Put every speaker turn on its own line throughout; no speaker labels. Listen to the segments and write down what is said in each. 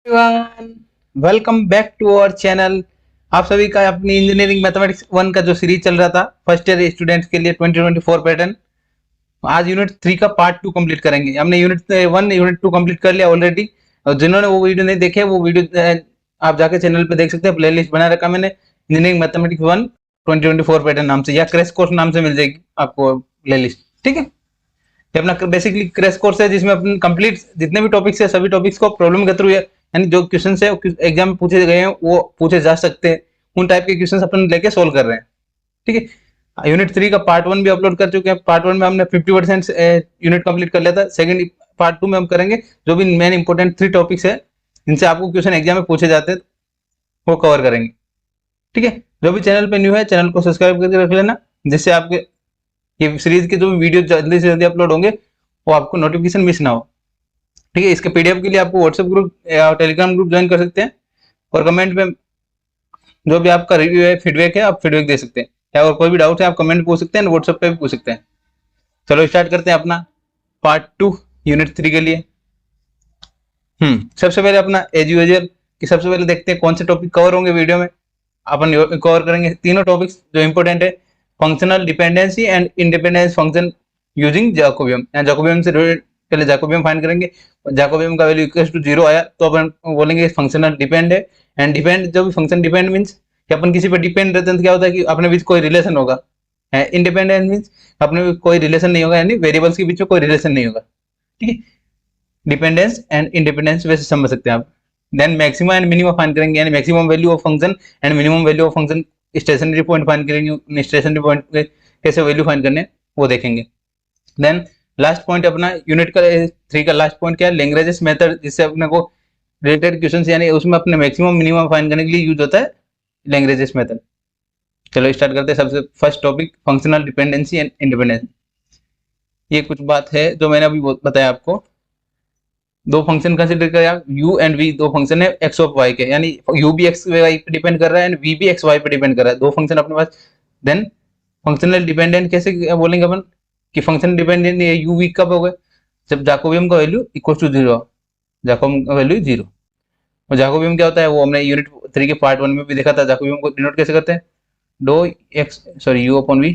Everyone, welcome back to our channel. आप सभी का अपनी इंजीनियरिंग मैथमेटिक्स 1 का जो सीरीज चल रहा था फर्स्ट ईयर स्टूडेंट्स के लिए 2024 पैटर्न, आज यूनिट 3 का पार्ट 2 कंप्लीट करेंगे। हमने यूनिट 1 यूनिट 2 कंप्लीट कर लिया ऑलरेडी, और जिन्होंने वो वीडियो नहीं देखे वो वीडियो आप जाके चैनल पे देख सकते हैं। प्ले लिस्ट बना रखा मैंने इंजीनियरिंग मैथमेटिक्स 1 2024 पैटर्न नाम से, या क्रैश कोर्स नाम से मिल जाएगी आपको प्ले लिस्ट। ठीक है, ये अपना बेसिकली क्रैश कोर्स है जिसमें अपन कंप्लीट जितने भी टॉपिक्स है सभी टॉपिक्स को प्रॉब्लम के थ्रू, यानी जो क्वेश्चन है एग्जाम में पूछे गए हैं वो पूछे जा सकते हैं, उन टाइप के क्वेश्चन अपन लेके सोल्व कर रहे हैं। ठीक है, यूनिट 3 का पार्ट 1 भी अपलोड कर चुके हैं। पार्ट 1 में हमने 50% यूनिट कंप्लीट कर लिया था। सेकंड पार्ट 2 में हम करेंगे जो भी मेन इंपॉर्टेंट 3 टॉपिक्स है जिनसे आपको क्वेश्चन एग्जाम में पूछे जाते हैं वो कवर करेंगे। ठीक है, जो भी चैनल पे न्यू है चैनल को सब्सक्राइब करके रख लेना, जिससे आपके ये सीरीज के जो भी वीडियो जल्दी से जल्दी अपलोड होंगे वो आपको नोटिफिकेशन मिस ना हो। ठीक है, इसके पीडीएफ के लिए आपको व्हाट्सएप ग्रुप या टेलीग्राम ग्रुप ज्वाइन कर सकते हैं, और कमेंट में जो भी आपका रिव्यू है फीडबैक है आप फीडबैक दे सकते हैं, या और कोई भी डाउट है आप कमेंट पूछ सकते हैं, व्हाट्सएप पे भी पूछ सकते हैं। चलो स्टार्ट करते हैं अपना पार्ट 2 यूनिट 3 के लिए। सबसे पहले अपना एज यूजुअल कि सबसे पहले देखते हैं कौन से टॉपिक कवर होंगे वीडियो में। अपन कवर करेंगे तीनों टॉपिक्स जो इंपॉर्टेंट है, functional dependency and independence function using Jacobian. Jacobian से पहले जैकोबियम फाइंड करेंगे, जैकोबियम का वैल्यू इक्वल टू 0 आया तो अपन बोलेंगे फंक्शनल डिपेंड है। एंड डिपेंड, जो भी फंक्शन डिपेंड मींस कि अपन किसी पे डिपेंड रहते हैं तो क्या होता है कि अपने बीच कोई रिलेशन होगा। इंडिपेंडेंट मींस अपने बीच कोई रिलेशन नहीं होगा, यानी वेरिएबल्स के बीच में कोई रिलेशन नहीं होगा। ठीक है, डिपेंडेंस एंड इंडिपेंडेंस वैसे समझ सकते हैं आप। Then maximum and minimum find करेंगे, यानी maximum value of function and minimum value of function. Stationary point find करेंगे, स्टेशनरी पॉइंट कैसे वैल्यू फाइंड करने वो देखेंगे। देन लास्ट पॉइंट अपना यूनिट का 3 का लास्ट पॉइंट क्या है, लैग्रेंजेस मेथड, जिससे अपने को रिलेटेड क्वेश्चन यानी उसमें अपने मैक्सिमम मिनिमम फाइंड करने के लिए यूज होता है लैग्रेंजेस मेथड। चलो स्टार्ट करते हैं। सबसे first topic functional dependency and independence. ये कुछ बात है जो मैंने अभी बताया आपको। दो फंक्शन कंसिडर करें आप, u एंड v, दो फंक्शन है x और y के, यानी u भी x y पे डिपेंड कर रहा है एंड v भी x y पे डिपेंड कर रहा है, दो फंक्शन अपने पास। देन फंक्शनल डिपेंडेंट कैसे बोलेंगे अपन कि फंक्शन डिपेंडेंट ये u v कब हो गए, जब जैकोबियम का वैल्यू इक्वल टू 0, जैकोबियम का वैल्यू 0। और जैकोबियम क्या होता है वो हमने यूनिट 3 के पार्ट 1 में भी देखा था। जैकोबियम को डिनोट कैसे करते हैं, do x sorry u upon v,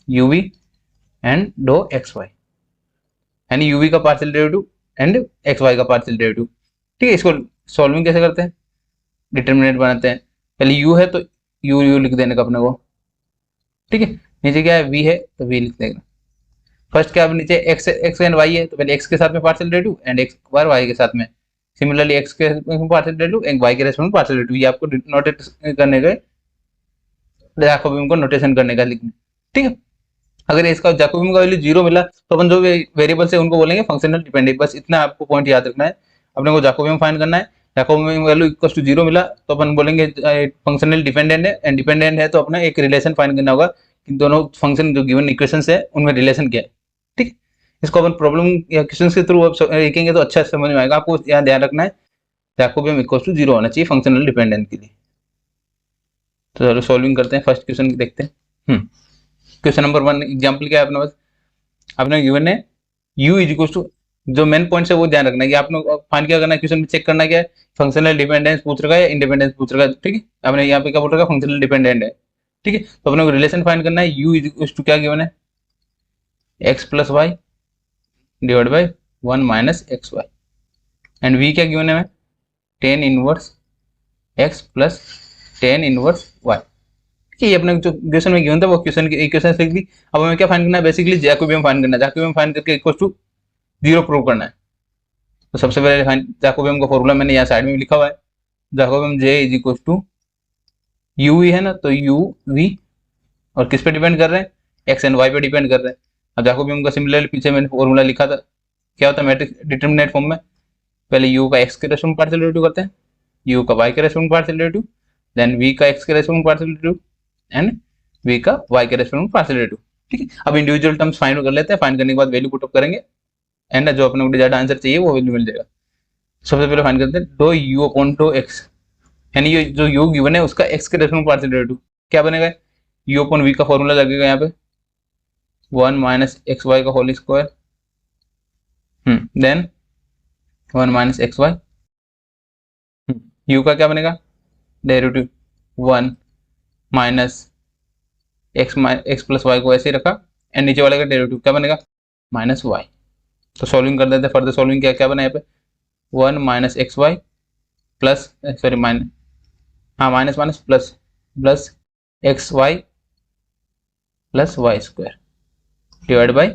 u v and do x y, यानी u v का partial derivative and x y का पार्शियल डेरिवेटिव। ठीक है, इसको सॉल्विंग कैसे करते हैं, डिटर्मिनेंट बनाते हैं। पहले u है तो u लिख देने का अपने को। ठीक है, नीचे क्या है v है तो v लिख देगा। फर्स्ट क्या है, नीचे x एंड y है तो पहले x के साथ में partial derivative and x bar y के साथ में, सिमिलरली x के पार्शियल डेरिवेटिव एंड y के रेस्पेक्ट में पार्शियल डेरिवेटिव। ये आपको नोटेट करने का, जैकोबियम को नोटेशन करने का लिखना। ठीक है, अगर इसका जैकोबियम का वैल्यू 0 मिला तो अपन जो वेरिएबल्स है उनको बोलेंगे फंक्शनल डिपेंडेंट। बस इतना आपको पॉइंट याद रखना है, अपने को जैकोबियम फाइंड करना है। जैकोबियम वैल्यू इक्वल टू 0 मिला तो अपन बोलेंगे फंक्शनल डिपेंडेंट है, एंड डिपेंडेंट है तो अपना एक रिलेशन फाइंड करना होगा कि दोनों फंक्शन जो गिवन इक्वेशंस है उनमें रिलेशन क्या है। ठीक, इसको अपन प्रॉब्लम या क्वेश्चंस के थ्रू लिखेंगे तो अच्छा समझ में आएगा। आपको यहाँ ध्यान रखना है जैकोबियम इक्वल टू 0 होना चाहिए फंक्शनल डिपेंडेंट के लिए। तो चलो सॉल्विंग करते हैं, फर्स्ट क्वेश्चन देखते हैं। क्वेश्चन नंबर 1 एग्जांपल क्या है अपने पास, आपने गिवन है u इज इक्वल टू, जो मेन पॉइंट है वो ध्यान रखना है कि आपने फाइंड क्या करना है, क्वेश्चन में चेक करना क्या है, फंक्शनल डिपेंडेंस पूछ रखा है या इंडिपेंडेंस पूछ रखा है। ठीक है, आपने यहाँ पे क्या बोल रखा है, फंक्शनल डिपेंडेंट है। ठीक है, तो अपने को रिलेशन फाइंड करना है, u इज इक्वल टू क्या गिवन है, x plus y divide by 1 minus x y, and v क्या गिवन है, tan inverse x plus tan inverse y। ये अपने जो क्वेश्चन में गिवन था वो क्वेश्चन की इक्वेशन लिख दी। अब हमें क्या फाइंड करना है, बेसिकली जैकोबियम फाइंड करना है। जैकोबियम फाइंड करके इक्वल टू 0 प्रूव करना है। तो सबसे पहले फाइंड जैकोबियम का फॉर्मूला मैंने यहाँ साइड में भी लिखा हुआ है, Jacobian j is equal to u v है ना, तो u v और किस पे डिपेंड कर रहे हैं, x एंड y पे डिपेंड कर रहे हैं। अब जैकोबियम का सिमिलरली पीछे मैंने फॉर्मूला लिखा था, क्या होता है मैट्रिक्स डिटर्मिनेंट फॉर्म में, पहले u का x के रेस्पेक्ट में पार्शियल डेरिवेटिव करते हैं, u का y के रेस्पेक्ट में पार्शियल डेरिवेटिव, देन v का x के रेस्पेक्ट में पार्शियल डेरिवेटिव एंड v का y के रेस्पेक्ट में पार्शियल डेरिवेटिव। ठीक है, अब इंडिविजुअल टर्म्स फाइंड कर लेते हैं, फाइंड करने के बाद वैल्यू पुट अप करेंगे एंड जो अपने को डिजायर्ड आंसर चाहिए वो वैल्यू मिल जाएगा। सबसे पहले फाइंड करते हैं do u upon do x, यानी ये जो u गिवन है उसका x के रेस्पेक्ट में पार्शियल डेरिवेटिव क्या बनेगा, u अपॉन v का फॉर्मूला लगेगा यहाँ पे 1 माइनस एक्स वाई का whole square, then 1 minus x y u का क्या बनेगा, derivative 1 minus x plus y को ऐसे ही रखा, एंड नीचे वाले का डेरिवेटिव क्या बनेगा, माइनस वाई। तो सॉल्विंग कर देते हैं, फर्दर सॉल्विंग क्या क्या बना यहाँ पे, 1 minus x y plus, sorry minus, हाँ minus minus plus, plus x y plus y square divide by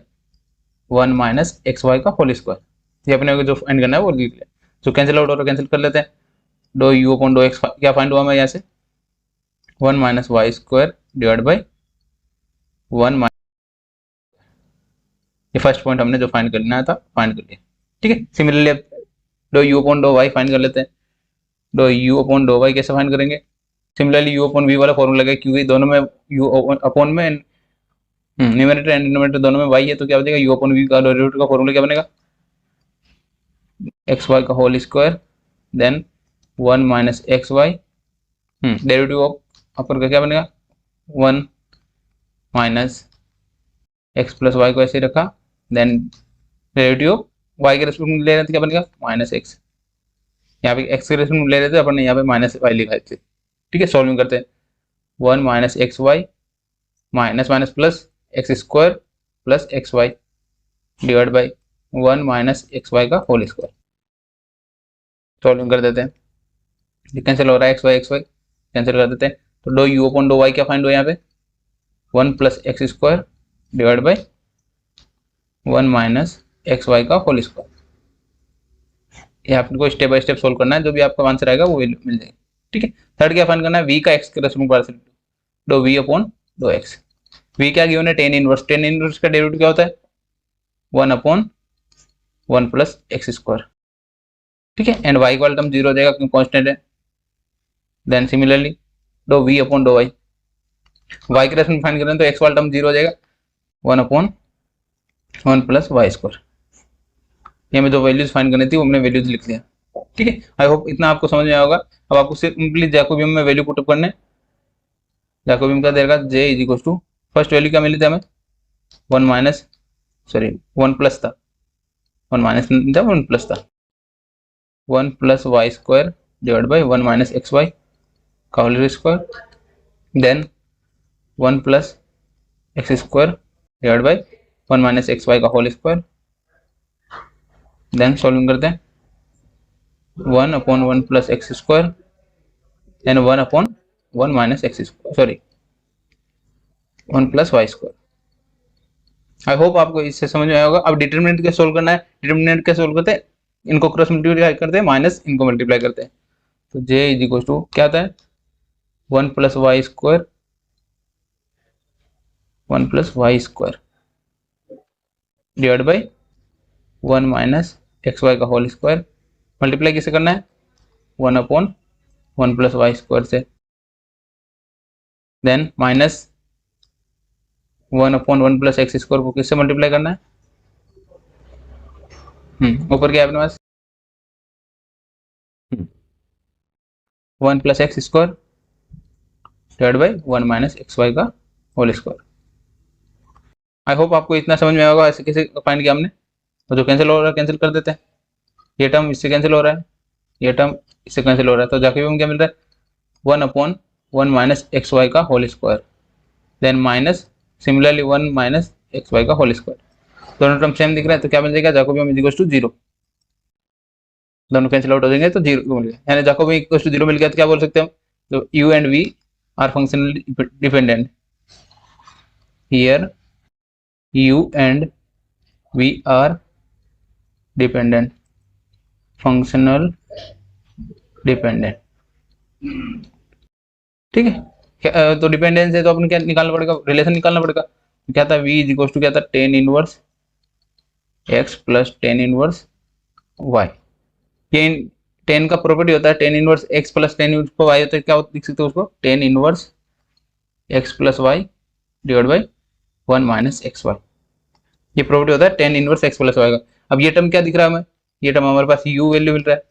1 minus x y का होल स्क्वायर। ये अपने को जो फाइंड करना है वो लिख ले, जो कैंसिल आउट हो रहा है कैंसिल कर लेते हैं। Dough u upon dough x क्या फाइंड हुआ मैं यहाँ से, 1 minus y square divide by 1 minus, ये फर्स्ट पॉइंट हमने जो फाइंड करना था फाइंड कर लिया। ठीक है, सिमिलरली डो u upon dough y find कर लेते हैं। Dough u upon dough y कैसे फाइंड करेंगे, सिमिलरली यू अपॉन वी वाला फॉर्मूला लगा, क्योंकि दोनों में यू अपॉन में न्यूमरेटर एंड डिनोमिनेटर दोनों में वाई है, तो क्या बचेगा, यू अपॉन वी का डेरिवेटिव का फॉर्मूला क्या बनेगा, एक्स वाई का whole square then 1 minus x y, derivative of upper का क्या बनेगा, 1 माइनस एक्स प्लस वाई को ऐसे रखा, देन डेरिवेटिव ऑफ वाई के रेस्पेक्ट में ले रहे थे क्या बनेगा, माइनस एक्स, यहाँ पे एक्स के रेस्पेक्ट में ले रहे थे अपन ने यहाँ पे माइनस वाई लिखा है। ठीक है, सॉल्विंग करते हैं, 1 minus x y minus minus plus x square plus x y divide by 1 minus x y का होल स्क्वायर। सॉल्विंग कर देते हैं, ये कैंसिल हो रहा है, एक्स वाई कैंसिल कर देते हैं। तो डो यू अपॉन डो वाई क्या फाइंड हो यहाँ पे, 1 plus x square divide by 1 minus x y का होल स्क्वायर। ये आपको स्टेप बाय स्टेप सोल्व करना है, जो भी आपका आंसर आएगा वो मिल जाएगा। ठीक है, थर्ड क्या फाइंड करना है, वी का एक्स के रेस्पेक्ट में पार्शियल डो v upon dough x. V क्या गिवन है, टेन इनवर्स, टेन इनवर्स का डेरिवेटिव क्या होता है, 1 अपॉन 1 प्लस एक्स स्क्वायर। ठीक है, एंड वाई का टर्म 0 हो जाएगा क्योंकि कांस्टेंट है। देन सिमिलरली डो v upon dough y, y के रेस्पेक्ट में फाइंड करें तो एक्स वाला टर्म 0 हो जाएगा, 1 अपॉन 1 प्लस वाई स्क्वायर। ये हमें जो वैल्यूज फाइंड करनी थी वो हमने वैल्यूज लिख लिया। ठीक है, आई होप इतना आपको समझ में आया होगा। अब आपको सिंपली जैकोबियम में वैल्यू पुटअप करने, जैकोबियम का देगा J is equal to, first value क्या मिली थी हमें, 1 माइनस, सॉरी 1 प्लस था, 1 माइनस था 1 प्लस था, 1 plus y square divide by 1 minus x y का whole square, then 1 plus x square divide by 1 minus x y का होल स्क्वायर। देन सॉल्विंग करते हैं, 1 upon 1 plus x square and 1 upon 1 minus x square, sorry 1 plus y square. I hope आपको इससे समझ में आया होगा। अब डिटर्मिनेंट क्या सोल्व करना है, डिटर्मिनेंट क्या सोल्व करते हैं, इनको क्रॉस मल्टीप्लाई करते हैं, माइनस इनको मल्टीप्लाई करते हैं। तो जे इज इक्वल टू क्या आता है, 1 plus y square, 1 plus y square divide by 1 minus x y का होल स्क्वायर। मल्टीप्लाई किसे करना है, 1 अपॉन 1 प्लस वाई स्क्वायर से, then minus 1 upon 1 plus x square को किससे मल्टीप्लाई करना है, ऊपर क्या है अपने पास, 1 plus x square divide by 1 minus x y का होल स्क्वायर। आई होप आपको इतना समझ में आया होगा। ऐसे कैसे फाइंड किया हमने, तो जो कैंसिल हो रहा है कैंसिल कर देते हैं, ये टर्म इससे कैंसिल हो रहा है, ये टर्म इससे कैंसिल हो रहा है, तो जाके भी क्या मिल रहा है, 1 अपॉन 1 माइनस एक्स वाई का whole square, then minus similarly 1 minus x y का होल स्क्वायर। दोनों टर्म सेम दिख रहा है, तो क्या मिल जाएगा, जैकोबियम इज इक्वल टू 0, दोनों कैंसिल आउट हो जाएंगे तो 0 मिल गया, यानी जैकोबियम इक्वल टू 0 मिल गया। तो क्या बोल सकते हैं हम, तो u and v are functionally dependent, here u and v are dependent, functional dependent. ठीक है, तो डिपेंडेंस है तो अपन क्या निकालना पड़ेगा, रिलेशन निकालना पड़ेगा। क्या था, v इज इक्वल टू क्या था, tan inverse x plus tan inverse y। ये टेन का प्रॉपर्टी होता है, tan inverse x plus tan inverse y होता है, क्या लिख सकते हो उसको, tan inverse x plus y divide by 1 minus x y. ये प्रॉपर्टी होता है tan inverse x plus y का। अब ये टर्म क्या दिख रहा है हमें, ये टर्म हमारे पास u वैल्यू मिल रहा है,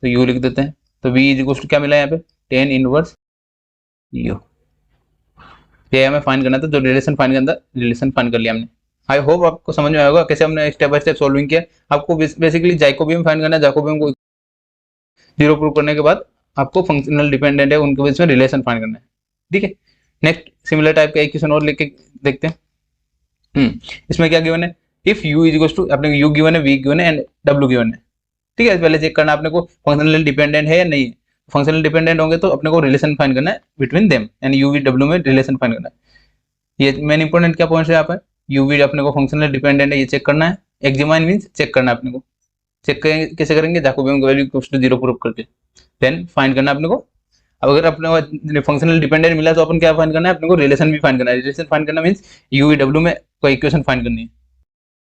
तो u लिख देते हैं। तो v इज इक्वल टू क्या मिला है यहाँ पे, टेन इनवर्स u। ये हमें फाइंड करना था, जो रिलेशन फाइंड करना था, रिलेशन फाइंड कर लिया हमने। आई होप आपको समझ में आएगा कैसे हमने स्टेप बाय स्टेप सॉल्विंग किया। आपको बेसिकली जैकोबियम फाइंड करना है, जैकोबियम को 0 प्रूव करने के बाद आपको फंक्शनल डिपेंडेंट है उनके बीच में रिलेशन फाइंड करना है। ठीक है, नेक्स्ट सिमिलर टाइप का एक क्वेश्चन और लेके देखते हैं। इसमें क्या गिवन है, if u is equals to, अपने u गिवन है, v गिवन है एंड w गिवन है। ठीक है, पहले चेक करना अपने को फंक्शनल डिपेंडेंट है या नहीं है। फंक्शनल डिपेंडेंट होंगे तो अपने को रिलेशन फाइंड करना है बिटवीन देम, यानी u v w में रिलेशन फाइंड करना है। ये मेन इंपॉर्टेंट क्या पॉइंट है यहाँ पर, u v अपने को फंक्शनल डिपेंडेंट है ये चेक करना है, एग्जामिन मींस चेक करना है अपने को। चेक कैसे करेंगे, जैकोबियन की वैल्यू इक्वल्स टू 0 प्रूव करके, देन फाइंड करना है अपने को। अब अगर अपने को फंक्शनल डिपेंडेंट मिला तो अपन क्या फाइंड करना है, अपने को रिलेशन भी फाइंड करना है। रिलेशन फाइंड करना मींस u v w में कोई इक्वेशन फाइंड करनी है।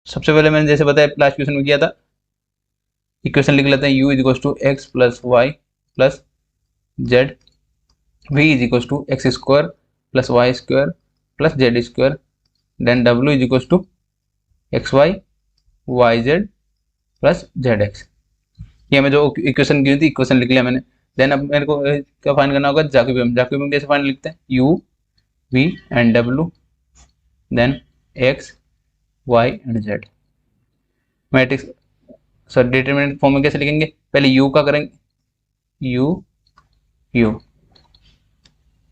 सबसे पहले मैंने जैसे बताया लास्ट क्वेश्चन में किया था, इक्वेशन लिख लेते हैं, u is equals to x plus y plus z, v is equals to x square plus y square plus z square, then w is equals to x y y z plus z x. ये हमें जो equation दी थी equation लिख लिया मैंने। Then अब मेरे को क्या फाइंड करना होगा, जैकोबियन। जैकोबियन कैसे फाइंड लिखते हैं, u v and w then x y and z। Matrix sir determinant form में कैसे लिखेंगे, पहले u का करेंगे, u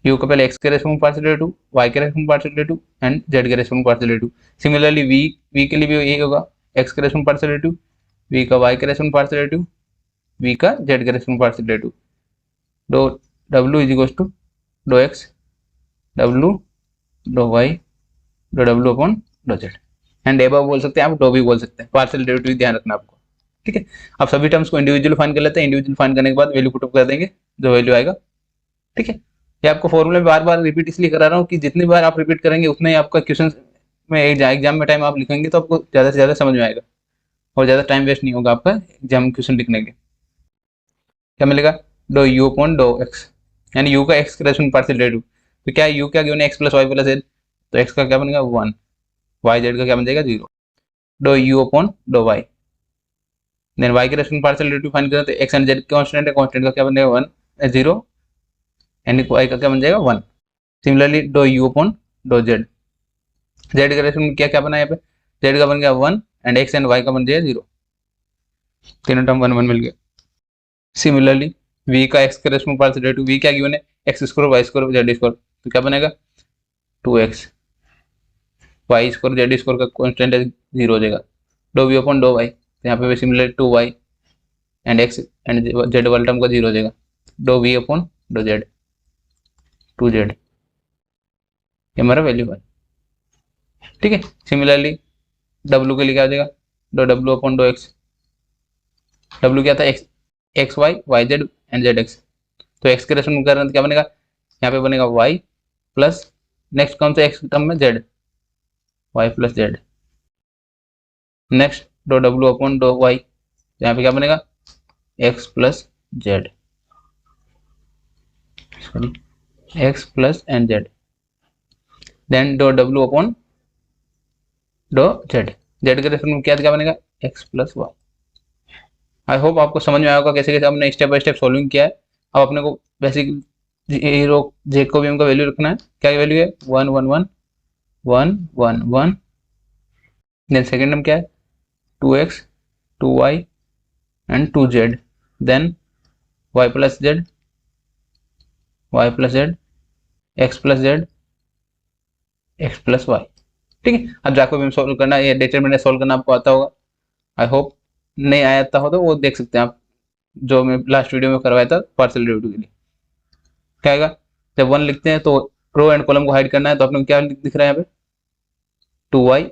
का पहले x के रेस्पेक्ट में पार्शियल डेरिवेटिव, y के रेस्पेक्ट में पार्शियल डेरिवेटिव एंड z के रेस्पेक्ट में पार्शियल डेरिवेटिव। सिमिलरली v के लिए भी यही होगा, x के रेस्पेक्ट में पार्शियल डेरिवेटिव, v का y के रेस्पेक्ट में पार्शियल डेरिवेटिव, v का z के रेस्पेक्ट में पार्शियल डेरिवेटिव। दो w इज इक्वल्स टू दो x w दो y दो w अपॉन दो z, एंड एबव बोल सकते हैं आप, दो भी बोल सकते हैं, पार्शियल डेरिवेटिव ध्यान रखना आपको। ठीक है, अब सभी टर्म्स को इंडिविजुअल फाइंड कर लेते हैं। इंडिविजुअल फाइंड करने के बाद वैल्यू पुट अप कर देंगे, जो वैल्यू आएगा। ठीक है, ये आपको फॉर्मूला में बार बार रिपीट इसलिए करा रहा हूँ कि जितनी बार आप रिपीट करेंगे उतना ही आपका क्वेश्चन में एग्जाम में टाइम आप लिखेंगे तो आपको ज़्यादा से ज़्यादा समझ में आएगा और ज़्यादा टाइम वेस्ट नहीं होगा आपका एग्जाम क्वेश्चन लिखने के। क्या मिलेगा, दो u अपॉन दो x, यानी u का x के रेस्पेक्ट में पार्शियल डेरिवेटिव। तो क्या u क्या गिवन है, x plus y plus z, तो x का क्या बनेगा 1, y z का क्या बन जाएगा 0, दो u अपॉन दो y, देन y के रेस्पेक्ट में पार्शियल डेरिवेटिव फाइंड करें तो x एंड z कांस्टेंट है, कांस्टेंट का क्या बन जाएगा 1 0 एंड y का क्या बन जाएगा 1। सिमिलरली दो u अपॉन दो z, z के रेस्पेक्ट में क्या क्या बना है यहाँ पे, z का बन गया 1 एंड x एंड y का बन जाएगा 0, तीनों टर्म 1 1 मिल गया। सिमिलरली v का x के रेस्पेक्ट में पार्शियल डेरिवेटिव, v क्या गिवन है x square y square z square, तो क्या बनेगा 2x, y square z square का कांस्टेंट है 0 हो जाएगा, दो v अपॉन दो y, तो यहाँ पे similar 2y and x and z वाला टर्म का 0 हो जाएगा, दो v अपॉन दो z 2z, ये हमारा वैल्यू है। ठीक है, सिमिलरली w के लिए क्या हो जाएगा, दो w अपॉन दो x, w क्या था x y y z and z x, तो x के रेस्पेक्ट में कर रहे हैं तो क्या बनेगा, यहाँ पे बनेगा y प्लस नेक्स्ट कौन सा x टर्म में z, y plus z, next दो w अपॉन दो y, यहाँ पे क्या बनेगा x plus z, sorry x plus and z, then दो w अपॉन दो z, z के रेस्पेक्ट में क्या बनेगा x plus y। I hope आपको समझ में आया होगा कैसे कैसे हमने स्टेप बाय स्टेप सॉल्विंग किया है। अब अपने को बेसिक जैकोबियन का वैल्यू रखना है, क्या वैल्यू है 1 1 1 1 1 1, देन सेकेंड टर्म क्या है 2x 2y and 2z, then y plus z x plus z x plus y। ठीक है, अब जैकोबियन सॉल्व करना, ये डिटरमिनेंट सॉल्व करना आपको आता होगा। आई होप नहीं आता हो तो वो देख सकते हैं आप, जो मैं लास्ट वीडियो में करवाया था पार्शियल डेरिवेटिव के लिए। क्या आएगा, जब 1 लिखते हैं तो रो एंड कॉलम को हाइड करना है, तो आपने क्या दिख रहा है यहाँ पे 2y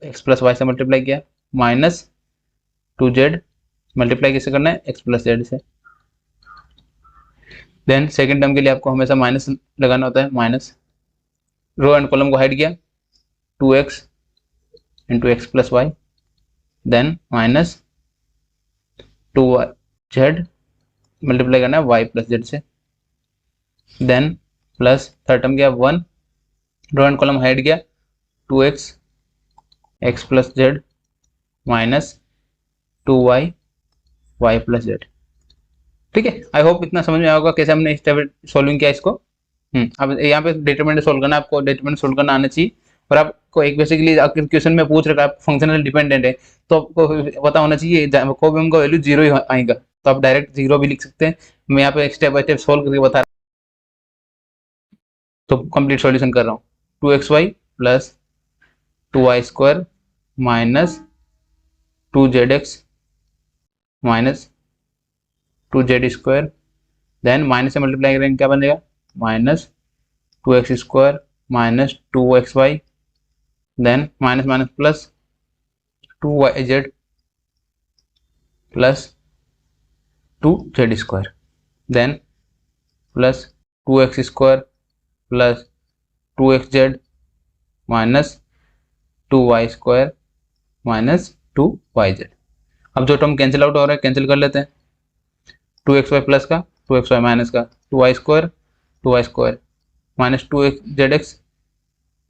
x प्लस वाई से मल्टीप्लाई किया माइनस 2z, मल्टीप्लाई किससे करना है x प्लस जेड से, देन सेकेंड टर्म के लिए आपको हमेशा माइनस लगाना होता है, माइनस रो एंड कॉलम को हाइड किया 2x into x plus y, then minus 2z multiply करना है y प्लस जेड से, देन प्लस थर्ड टर्म गया 1, रो एंड कॉलम हाइड गया 2x x प्लस जेड minus 2y y plus Z. ठीक है, आई होप इतना समझ में आया होगा कैसे हमने स्टेप सॉल्विंग किया इसको। अब यहाँ पे डिटरमिनेंट सोल्व करना, आपको डिटरमिनेंट सोल्व करना आना चाहिए, और आपको एक बेसिकली क्वेश्चन में पूछ रखा है फंक्शनल डिपेंडेंट है तो आपको पता होना चाहिए जैकोबियन का वैल्यू 0 ही आएगा, तो आप डायरेक्ट 0 भी लिख सकते हैं। मैं यहाँ पे स्टेप बाय स्टेप सोल्व करके बता रहा हूँ, तो कंप्लीट सॉल्यूशन कर रहा हूँ। 2xy plus 2y² minus 2zx minus 2z², then minus से मल्टीप्लाई करेंगे क्या बनेगा, minus 2x² minus 2xy, then minus minus plus 2yz plus 2z², then plus 2x² plus 2xz minus 2y² minus 2yz। अब जो term cancel out हो रहा है cancel कर लेते हैं। 2xy प्लस का 2xy माइनस का 2y² minus 2zx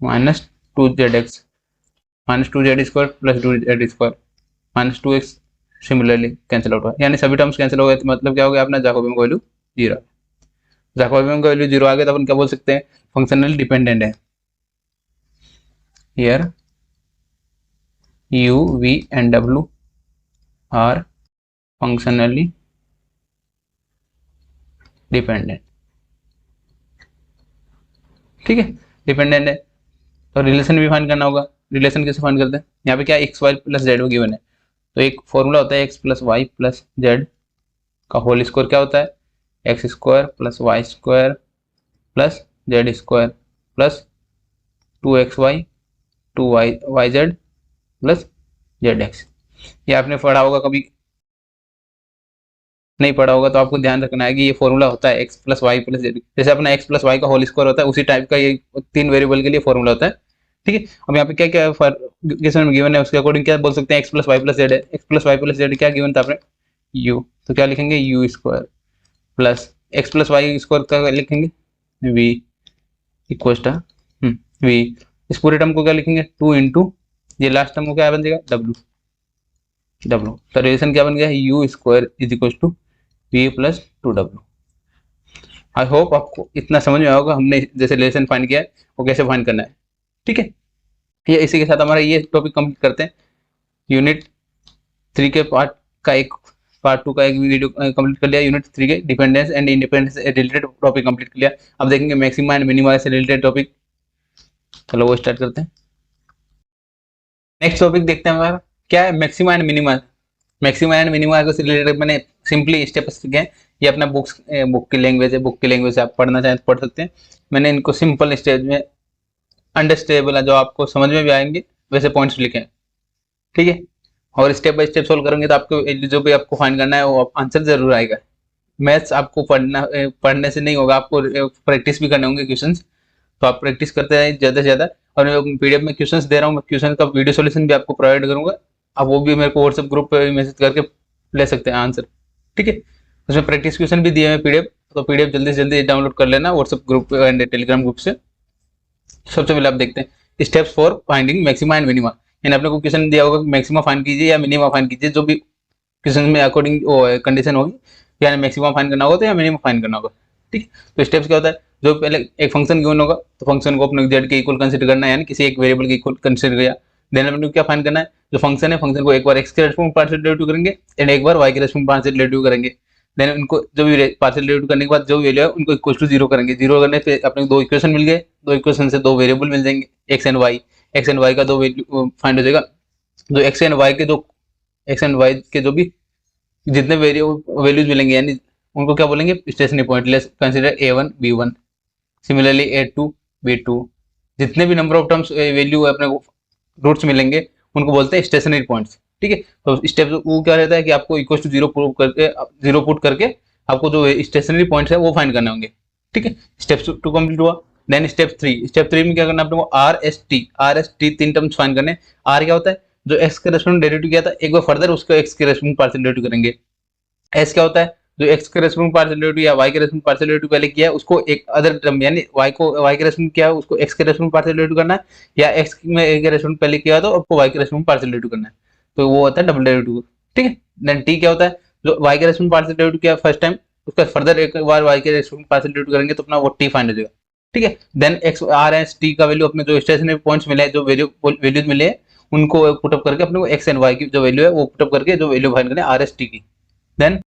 minus 2zx minus 2z² plus 2z² minus 2x similarly cancel out हुआ, यानी सभी टर्म्स कैंसिल हो गए। तो मतलब क्या हो गया अपना जैकोबियन का वैल्यू 0। जैकोबियन का वैल्यू 0 आ गया तो अपन क्या बोल सकते हैं, फंक्शनली डिपेंडेंट है। Here u, v and w are functionally dependent. ठीक है, डिपेंडेंट है तो रिलेशन भी फाइंड करना होगा। रिलेशन कैसे फाइंड करते हैं, यहाँ पे क्या x y plus z given है, तो एक फॉर्मूला होता है x plus y plus z का होल स्क्वायर क्या होता है, x² plus y² plus z² plus 2xy 2yz plus zx। ये आपने पढ़ा होगा, कभी नहीं पढ़ा होगा तो आपको ध्यान रखना है कि ये फॉर्मूला होता है x plus y plus z. जैसे अपना x प्लस वाई का होल स्क्वायर होता है उसी टाइप का ये 3 वेरिएबल के लिए फॉर्मूला होता है। ठीक है, अब यहाँ पे क्या क्या क्वेश्चन में गिवन है उसके अकॉर्डिंग क्या बोल सकते हैं, x plus y plus z है। x plus y plus z क्या गिवन था अपने, u, तो क्या लिखेंगे u² plus x plus y square का लिखेंगे v इक्वल टू v, इस पूरे टर्म को क्या लिखेंगे 2 इंटू ये लास्ट टर्म को क्या बन जाएगा w। तो रिलेशन क्या बन गया u² is equal to v plus 2w। I hope आपको इतना समझ में आएगा हमने जैसे रिलेशन फाइंड किया है वो कैसे फाइंड करना है। ठीक है, ये इसी के साथ हमारा ये टॉपिक कंप्लीट करते हैं। यूनिट 3 के पार्ट 2 का एक वीडियो कंप्लीट कर लिया। यूनिट 3 के डिपेंडेंस एंड इंडिपेंडेंस से रिलेटेड टॉपिक कंप्लीट कर लिया। अब देखेंगे मैक्सिमा एंड मिनिमा से रिलेटेड टॉपिक। चलो वो स्टार्ट करते हैं। नेक्स्ट टॉपिक देखते हैं हमारा क्या है, maxima and minima. Maxima and minima से रिलेटेड मैंने सिंपली स्टेप्स लिखे हैं। ये अपना बुक की लैंग्वेज है, बुक की लैंग्वेज से आप पढ़ना चाहें तो पढ़ सकते हैं। मैंने इनको सिंपल स्टेज में अंडरस्टैंडेबल है जो आपको समझ में भी आएंगे वैसे पॉइंट्स लिखे हैं। ठीक है, और स्टेप बाय स्टेप सोल्व करेंगे तो आपको जो भी आपको फाइंड करना है वो आंसर जरूर आएगा। मैथ्स आपको पढ़ने से नहीं होगा, आपको प्रैक्टिस भी करने होंगे क्वेश्चंस, तो आप प्रैक्टिस करते हैं ज़्यादा से ज़्यादा। और मैं पीडीएफ में क्वेश्चंस दे रहा हूँ, मैं क्वेश्चन का वीडियो सॉल्यूशन भी आपको प्रोवाइड करूँगा, आप वो भी मेरे को व्हाट्सएप ग्रुप पे मैसेज करके ले सकते हैं आंसर। ठीक है, उसमें प्रैक्टिस क्वेश्चन भी दिए हैं पीडीएफ, तो पीडीएफ जल्दी से जल्दी डाउनलोड कर लेना WhatsApp group and Telegram group से। सबसे पहले आप देखते हैं steps for finding maxima and minima. यानी आपने को क्वेश्चन दिया होगा मैक्सिमा फाइंड कीजिए या मिनिमा फाइंड कीजिए, जो भी क्वेश्चन में अकॉर्डिंग कंडीशन होगी, यानी मैक्सिमा फाइंड करना होगा तो या मिनिमा फाइंड करना होगा। ठीक है, तो स्टेप्स क्या होता है, जो पहले एक फंक्शन गिवन होगा तो फंक्शन को अपने जेड के इक्वल कंसीडर करना है, यानी किसी एक वेरिएबल के इक्वल कंसीडर किया। देन अपने क्या फाइंड करना है, जो फंक्शन है फंक्शन को एक बार एक्स के रेस्पेक्ट में पार्शियल डेरिवेटिव करेंगे एंड एक बार वाई के रेस्पेक्ट में पार्शियल डेरिवेटिव करेंगे। देन उनको जो भी पार्शियल डेरिवेटिव करने के बाद जो वैल्यू है उनको इक्वल टू 0 करेंगे। 0 करने पे अपने दो इक्वेशन मिल गए, दो इक्वेशन से दो वेरिएबल मिल जाएंगे x and y. X and y का दो वैल्यू फाइंड हो जाएगा। जो एक्स एंड वाई के जो भी जितने वैल्यूज मिलेंगे यानी उनको क्या बोलेंगे stationary point. Let's consider a1 b1, similarly a2 b2। जितने भी नंबर ऑफ टर्म्स वैल्यू अपने रूट्स मिलेंगे उनको बोलते हैं स्टेशनरी पॉइंट्स। ठीक है, तो स्टेप वो क्या रहता है कि आपको इक्वल टू 0 पुट करके आपको जो स्टेशनरी पॉइंट्स है वो फाइंड करने होंगे। ठीक है, स्टेप 2 कंप्लीट हुआ। देन स्टेप 3 में क्या करना है आपको, are s T 3 terms find करने। आर क्या होता है, जो एक्स के रेस्पेक्ट में डेरिवेटिव किया था एक बार फर्दर उसको एक्स के रेस्पेक्ट में पार्शियल डेरिवेटिव करेंगे। एस क्या होता है, जो एक्स के रेस्पेक्ट में पार्शियल डेरिवेटिव या वाई के रेस्पेक्ट में पार्शियल डेरिवेटिव पहले किया है उसको एक अदर टर्म यानी वाई के रेस्पेक्ट में किया है उसको एक्स के रेस्पेक्ट में पार्शियल डेरिवेटिव करना है, या एक्स में के रेस्पेक्ट में पहले किया तो आपको वाई के रेस्पेक्ट में पार्शियल डेरिवेटिव करना है, तो वो होता है डबल डेरिवेटिव। ठीक है, देन टी क्या होता है, जो वाई के रेस्पेक्ट में पार्शियल डेरिवेटिव किया फर्स्ट टाइम उसका फर्दर एक बार वाई के रेस्पेक्ट में पार्शियल डेरिवेटिव करेंगे तो अपना वो टी फाइंड हो जाएगा। ठीक है, then x r s t का वैल्यू अपने जो स्टेशनरी पॉइंट्स मिले हैं, जो वैल्यूज मिले हैं उनको पुटअप करके अपने को एक्स एंड वाई की जो वैल्यू है वो पुटअप करके जो वैल्यू फाइंड करें आर एस टी की। देन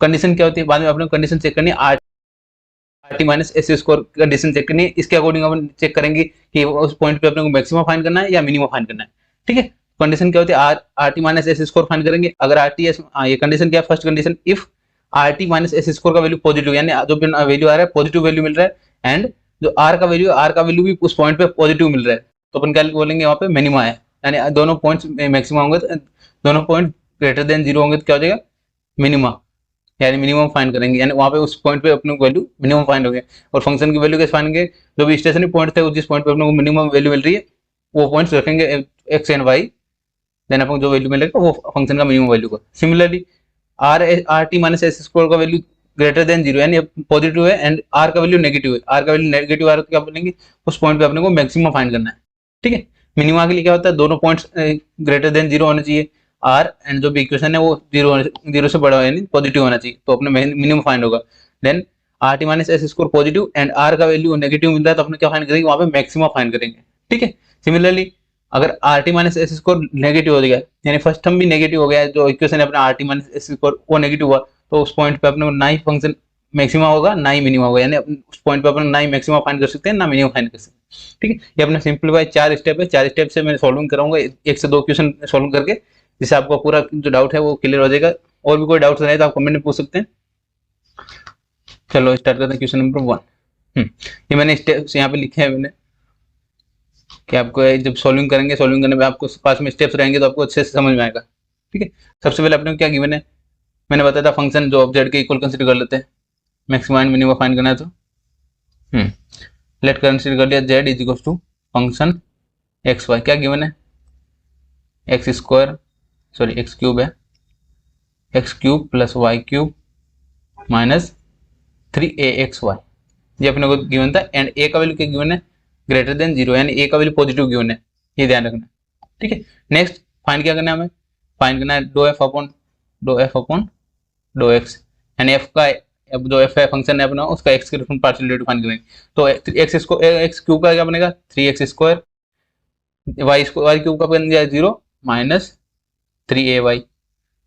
कंडीशन क्या होती है, बाद में अपने कंडीशन चेक करनी है, r t minus s square condition check करनी है। इसके अकॉर्डिंग अपन चेक करेंगे कि उस पॉइंट पे अपने को मैक्सिमम फाइंड करना है या मिनिमम फाइंड करना है। ठीक है, कंडीशन क्या होती है, r t minus s score find करेंगे। अगर आर टी एस, ये कंडीशन क्या है, first condition, if are t minus s score का वैल्यू पॉजिटिव, यानी जो वैल्यू आ रहा है पॉजिटिव वैल्यू मिल रहा है, एंड जो आर का वैल्यू भी उस पॉइंट पे पॉजिटिव मिल रहा है, तो अपन क्या बोलेंगे, वहाँ पे मिनिमा है, यानी दोनों पॉइंट्स मैक्सिमम होंगे, दोनों पॉइंट ग्रेटर देन 0 होंगे तो क्या हो जाएगा, मिनिमा, यानी मिनिमम फाइंड करेंगे, यानी वहाँ पे उस पॉइंट पे अपने को वैल्यू मिनिमम फाइंड हो गया। और फंक्शन की वैल्यू कैसे फाइंड करेंगे, जो भी स्टेशनरी पॉइंट थे जिस पॉइंट पे अपने को मिनिमम वैल्यू मिल रही है वो पॉइंट्स रखेंगे एक्स एंड वाई, देन अपन जो वैल्यू मिलेगा वो फंक्शन का मिनिमम वैल्यू को। Similarly R t minus s square का वैल्यू ग्रेटर देन 0, यानी पॉजिटिव है, एंड आर का वैल्यू नेगेटिव है, आर का वैल्यू नेगेटिव आ रहा है तो क्या बोलेंगे, उस पॉइंट पे अपने को मैक्सिमम फाइंड करना है। ठीक है, मिनिमा के लिए क्या होता है, दोनों पॉइंट्स ग्रेटर देन 0 होने चाहिए, आर एंड जो भी इक्वेशन है वो 0 से बड़ा यानी पॉजिटिव होना चाहिए, तो अपने मिनिमम फाइंड होगा। Then r t minus s square positive and r का वैल्यू नेगेटिव मिल रहा है तो अपने क्या फाइंड करेंगे, वहां पे मैक्सिमम फाइंड करेंगे। ठीक है, सिमिलरली अगर are t minus s score negative हो गया, यानी फर्स्ट टर्म भी नेगेटिव हो गया, जो इक्वेशन है अपना r t minus s score वो नेगेटिव हुआ, तो उस पॉइंट पे अपने को ना ही फंक्शन मैक्सिमम होगा ना ही मिनिमम होगा, यानी उस पॉइंट पे अपन ना ही मैक्सिमम फाइंड कर सकते हैं ना मिनिमम फाइंड कर सकते हैं। ठीक है, ये अपने सिंपलीफाई 4 स्टेप है, 4 स्टेप से मैं सॉल्विंग कराऊंगा 1 से 2 क्वेश्चन सॉल्व करके, जिससे आपको पूरा जो डाउट है वो क्लियर हो जाएगा। और भी कोई डाउट रहे तो आप कमेंट में पूछ सकते हैं। चलो स्टार्ट करते हैं क्वेश्चन नंबर 1। ये मैंने स्टेप्स यहाँ पे लिखे हैं मैंने, कि आपको जब सॉल्विंग करेंगे, सॉल्विंग करने में आपको पास में स्टेप्स रहेंगे तो आपको अच्छे से समझ में आएगा। ठीक है, सबसे पहले अपने क्या गिवन है, मैंने बताया था फंक्शन जो ऑब्जेक्ट के इक्वल कंसीडर कर लेते हैं, मैक्सिमम एंड मिनिमम फाइंड करना है तो लेट कंसीडर कर लिया z is equal to function x y, क्या गिवन है, x square sorry x cube है, x cube plus y cube minus 3axy, ये अपने को गिवन था, एंड ए का वैल्यू क्या गिवन है, ग्रेटर देन 0, यानी ए का वैल्यू पॉजिटिव गिवन है, ये ध्यान रखना। ठीक है, नेक्स्ट फाइंड क्या करना है हमें, फाइंड करना है dough f upon dough x, यानी एफ का जो एफ है फंक्शन है अपना उसका एक्स के रिस्पेक्ट पार्शियल डेरिवेटिव फाइंड करेंगे, तो एक्स क्यूब का क्या बनेगा 3x स्क्वायर, वाई क्यूब का बन जाए 0 माइनस 3ay,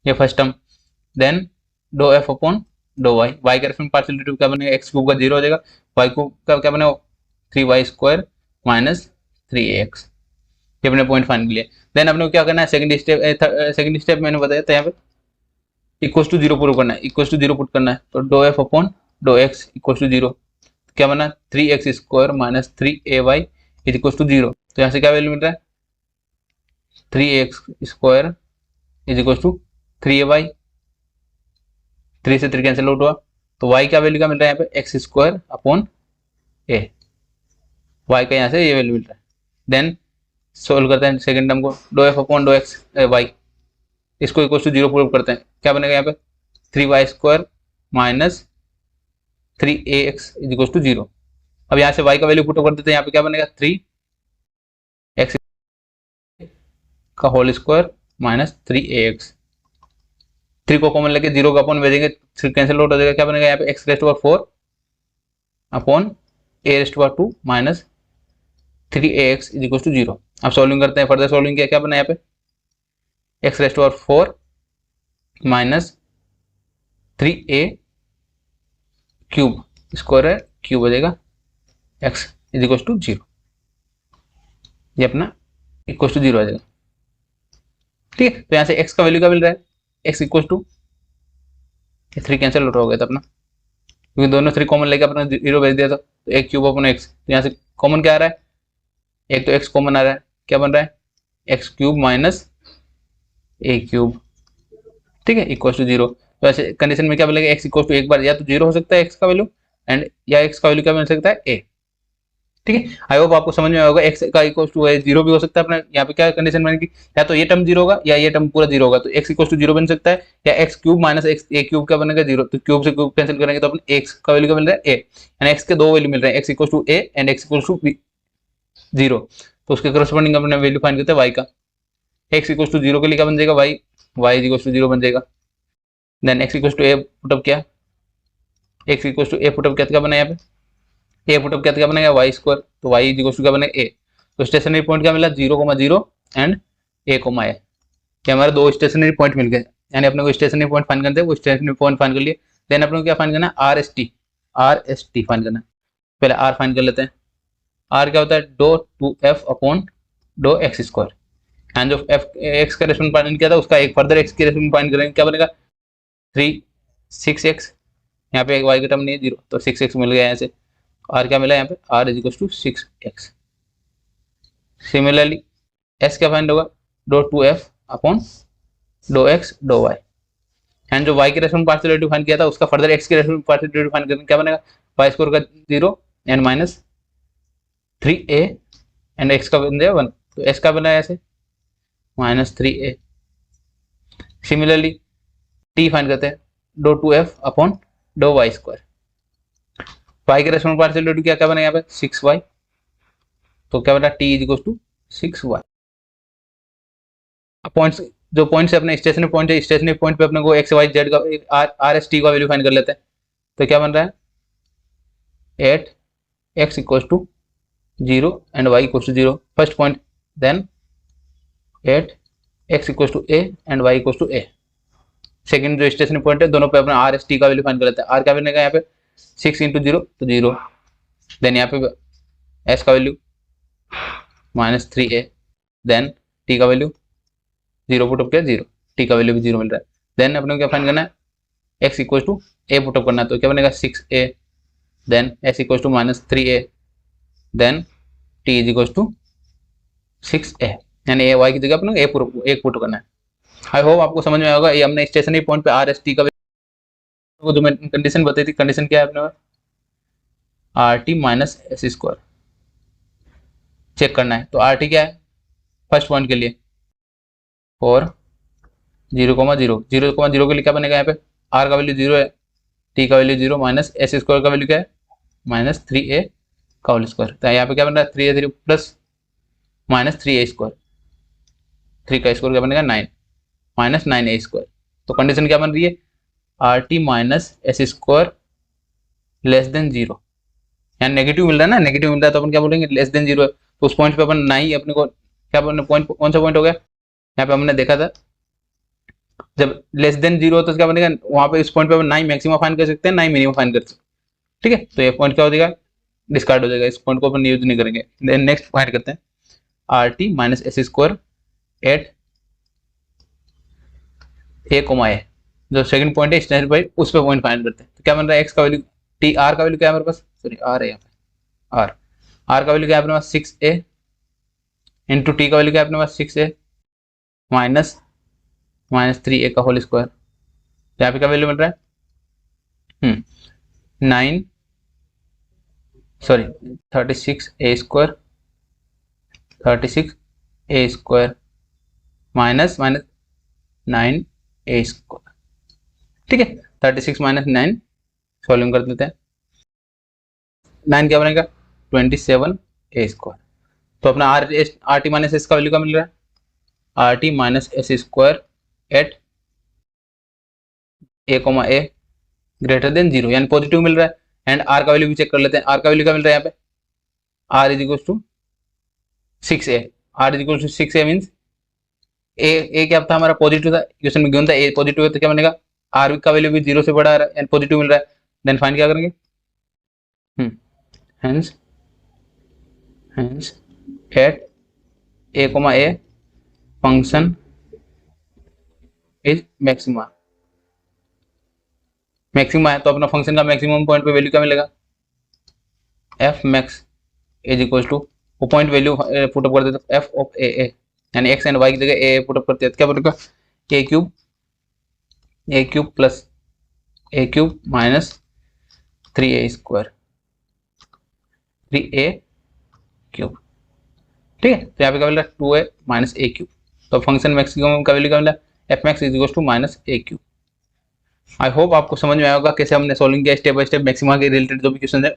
ये first term. Then dough f upon dough y, y का रिस्पेक्ट पार्शियल डेरिवेटिव क्या बनेगा, एक्स क्यूब का 0 हो जाएगा, वाई क्यूब का क्या बनेगा 3y स्क्वायर माइनस 3ax, ये अपने पॉइंट फाइंड किया। देन अपने को क्या करना है, सेकंड स्टेप मैंने बताया था यहाँ पे इक्वल टू 0 प्रूव करना है, इक्वल टू 0 पुट करना है, तो डो f upon dough x equal to 0, क्या बना 3x square minus 3ay is equal to 0, तो यहाँ से क्या वैल्यू मिल रहा है 3x square is equal to 3ay, 3 से 3 कैंसिल आउट हुआ, तो y का वैल्यू क्या मिल रहा है यहाँ पे x square upon a, y का यहाँ से ये वैल्यू मिल रहा है। देन सोल्व करते हैं सेकंड टर्म को, डो f upon dough x y, इसको इक्वल टू 0 प्रूव करते हैं, क्या बनेगा यहाँ पे 3y square minus 3ax is equal to 0। अब यहाँ से y का वैल्यू पुट कर देते हैं, यहाँ पे क्या बनेगा 3x का होल स्क्वायर माइनस 3ax, 3 को कॉमन लेके 0 का अपॉन भेजेंगे, 3 कैंसिल आउट हो जाएगा, क्या बनेगा यहाँ पे x रेस्ट पावर 4 अपॉन a raised power 2 minus 3ax is equal to 0। अब सॉल्विंग करते हैं, फर्दर सॉल्विंग किया, क्या बना यहाँ पे x raised power 4 minus 3a cube square है, क्यूब हो जाएगा x इज इक्वल टू 0, ये अपना इक्वल टू 0 आ जाएगा। ठीक है, तो यहाँ से x का वैल्यू क्या मिल रहा है, x equal to 3 cancel out हो गया था अपना, क्योंकि दोनों 3 कॉमन लेके अपना 0 भेज दिया था, तो एक क्यूब अपना x, तो यहाँ से कॉमन क्या आ रहा है, एक तो x कॉमन आ रहा है, क्या बन रहा है x cube minus a cube, ठीक है, इक्वल टू 0। तो ऐसे कंडीशन में क्या मिलेगा, x इक्वल टू एक बार या तो 0 हो सकता है x का वैल्यू, एंड या x का वैल्यू क्या मिल सकता है a। ठीक है, आई होप आपको समझ में होगा, x का इक्वल टू 0 भी हो सकता है अपना, यहाँ पे क्या कंडीशन बनेगी, या तो ये टर्म 0 होगा या ये टर्म पूरा 0 होगा, तो x इक्वल टू 0 बन सकता है, या x cube minus a cube क्या बनेगा 0, तो क्यूब से क्यूब कैंसिल करेंगे तो अपने x का वैल्यू क्या मिल रहा है a, यानी x के दो वैल्यू मिल रहे हैं, x equal to a and x equal to 0, तो उसके करस्पॉन्डिंग अपने वैल्यू फाइंड करते हैं y का, x इक्वल टू 0 के लिए क्या बन जाएगा y इक्वल टू 0 बन जाएगा। Then x equal to a put up किया, x equal to a put up क्या बना यहाँ पे a पुटअप क्या बनेगा y स्क्वायर, तो y इक्वल टू क्या बनेगा a, तो स्टेशनरी पॉइंट क्या मिला 0,0 एंड a, ये हमारे दो स्टेशनरी पॉइंट मिल गए, यानी अपने को स्टेशनरी पॉइंट फाइंड करते हैं, वो स्टेशनरी पॉइंट फाइंड कर लिए। देन अपने को क्या फाइंड करना है, आर एस टी फाइंड करना है। पहले आर फाइंड कर लेते हैं। आर क्या होता है, dough two f upon dough x square, and जो एफ एक्स का रेस्पेक्ट फाइंड किया था उसका एक फर्दर एक्स के रेस्पेक्ट फाइंड करेंगे, क्या बनेगा 6x। यहाँ पे एक वाई का टर्म नहीं है 0, तो 6x मिल गया यहाँ से। आर क्या मिला यहाँ पे, r is equal to 6x। Similarly s क्या फाइंड होगा, डो two f upon dough x dough y, and जो y के रेस्पेक्ट पार्शियल डेरिवेटिव फाइंड किया था उसका फर्दर x के रेस्पेक्ट पार्शियल डेरिवेटिव फाइंड करेंगे, क्या बनेगा y स्क्वायर का 0 and minus 3a and x का बन जाएगा 1, तो s का बना ऐसे minus 3a। Similarly t find करते हैं, डो two f upon dough y square, y के रेस्पेक्ट पार्शियल डेरिवेटिव क्या बना यहाँ पे 6y, तो क्या बना t is equal to 6y। Points जो पॉइंट्स है अपने स्टेशनरी पॉइंट है, स्टेशनरी पॉइंट पे अपने को एक्स वाई जेड का आर एस टी का वैल्यू फाइंड कर लेते हैं। तो क्या बन रहा है 8x equal to 0 and y equal to 0 first point, then 8x equal to a and y equal to a second जो स्टेशनरी पॉइंट है, दोनों पे अपना आर एस टी का वैल्यू फाइंड कर लेते हैं। आर क्या बनेगा यहाँ पे 6 इंटू 0 तो 0, देन यहाँ पे s का value minus 3a, then t का वैल्यू 0 पुटअप किया 0, टी का वैल्यू भी 0 मिल रहा है। देन अपने को क्या फाइंड करना है, x equal to a put up करना है, तो क्या बनेगा 6a, then s equal to minus 3a, then t is equal to 6a, यानी a y की जगह अपने को a पुट करना है। आई होप आपको समझ में आएगा। ये हमने स्टेशनरी पॉइंट पे आर एस टी का जो मैं कंडीशन बताई थी, कंडीशन क्या है अपने r t minus s square check करना है। तो आर टी क्या है फर्स्ट पॉइंट के लिए, और 0,0 के लिए क्या बनेगा यहाँ पे, आर का वैल्यू 0 है, टी का वैल्यू 0 माइनस एस स्क्वायर का वैल्यू क्या है माइनस 3a का होल स्क्वायर। तो यहाँ पे क्या बन रहा है 3a plus minus 3a square, 3 का स्क्वायर क्या बनेगा 9 माइनस 9a स्क्वायर। तो कंडीशन क्या बन रही है, r t minus s square less than 0, यहाँ नेगेटिव मिल रहा है ना, नेगेटिव मिल रहा है तो अपन क्या बोलेंगे लेस देन 0 है, तो उस पॉइंट पे अपन 9 अपने को क्या पॉइंट कौन सा पॉइंट हो गया, यहाँ पे हमने देखा था जब लेस देन 0 तो क्या बनेगा, वहां पे इस पॉइंट पे अपन 9 मैक्सिमम फाइंड कर सकते हैं, 9 मिनिमम फाइंड कर सकते हैं। ठीक है, तो ये पॉइंट क्या हो जाएगा डिस्कार्ड हो जाएगा, इस पॉइंट को अपन यूज नहीं करेंगे। देन नेक्स्ट फाइंड करते हैं r t minus s square at a comma a, जो सेकंड पॉइंट है स्टैंडर्ड पॉइंट उस पे पॉइंट फाइंड करते हैं। तो क्या बन रहा है एक्स का वैल्यू टी, आर का वैल्यू क्या है हमारे पास, सॉरी आर है यहाँ पे, आर का वैल्यू क्या है अपने पास 6a इंटू टी का वैल्यू क्या है अपने पास 6a माइनस 3a का होल स्क्वायर। यहाँ पे क्या वैल्यू मिल रहा है 36a square minus 9a square. ठीक है, 36 माइनस 9 सॉल्व कर देते हैं, 9 क्या बनेगा 27a स्क्वायर। तो अपना आर टी माइनस एस का वैल्यू क्या मिल रहा है, r t minus s square at a comma a greater than 0, यानी पॉजिटिव मिल रहा है। एंड आर का वैल्यू भी चेक कर लेते हैं, आर का वैल्यू क्या मिल रहा है यहाँ पे, r is equal to 6a, r is equal to 6a means a क्या था हमारा पॉजिटिव था, क्वेश्चन में गिवन था ए पॉजिटिव है, तो क्या बनेगा आर का वैल्यू भी 0 से बड़ा आ रहा है एंड पॉजिटिव मिल रहा है। देन फाइंड क्या करेंगे, hence at a comma a function is maxima है, तो अपना फंक्शन का मैक्सिमम पॉइंट पे वैल्यू क्या मिलेगा, f max is equal to, वो पॉइंट वैल्यू पुटअप कर देते एफ ऑफ ए, यानी एक्स एंड वाई की जगह ए पुटअप करते हैं, क्या बनेगा a cube plus a cube minus 3a square 3a cube. ठीक है, तो यहाँ पे क्या मिल रहा है 2a माइनस ए क्यूब, तो फंक्शन मैक्सिमम का वैल्यू क्या मिला f max is equal to minus a cube. I hope आपको समझ में आएगा कैसे हमने सॉल्विंग किया स्टेप बाय स्टेप मैक्सिमा के रिलेटेड जो भी क्वेश्चन है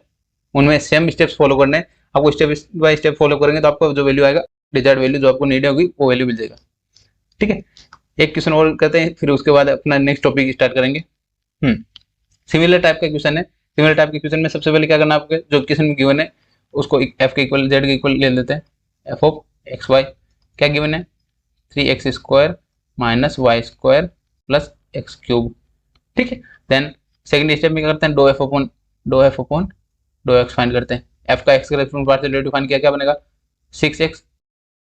उनमें सेम स्टेप्स फॉलो करने हैं आपको, स्टेप बाय स्टेप फॉलो करेंगे तो आपको जो वैल्यू आएगा डिजायर्ड वैल्यू जो आपको नीड होगी वो वैल्यू मिल जाएगा। ठीक है, एक क्वेश्चन और करते हैं फिर उसके बाद अपना नेक्स्ट टॉपिक स्टार्ट करेंगे। सिमिलर टाइप का क्वेश्चन है, सिमिलर टाइप के क्वेश्चन में सबसे पहले क्या करना है आपको, जो क्वेश्चन में गिवन है उसको एफ के इक्वल जेड के इक्वल ले लेते हैं, एफ ऑफ एक्स वाई क्या गिवन है 3x square minus y square plus x cube. ठीक है, देन सेकंड स्टेप में क्या करते हैं, do f upon dough x find करते हैं। एफ का एक्स के रेस्पेक्ट में पार्शियल डेरिवेटिव फाइंड किया, क्या बनेगा 6x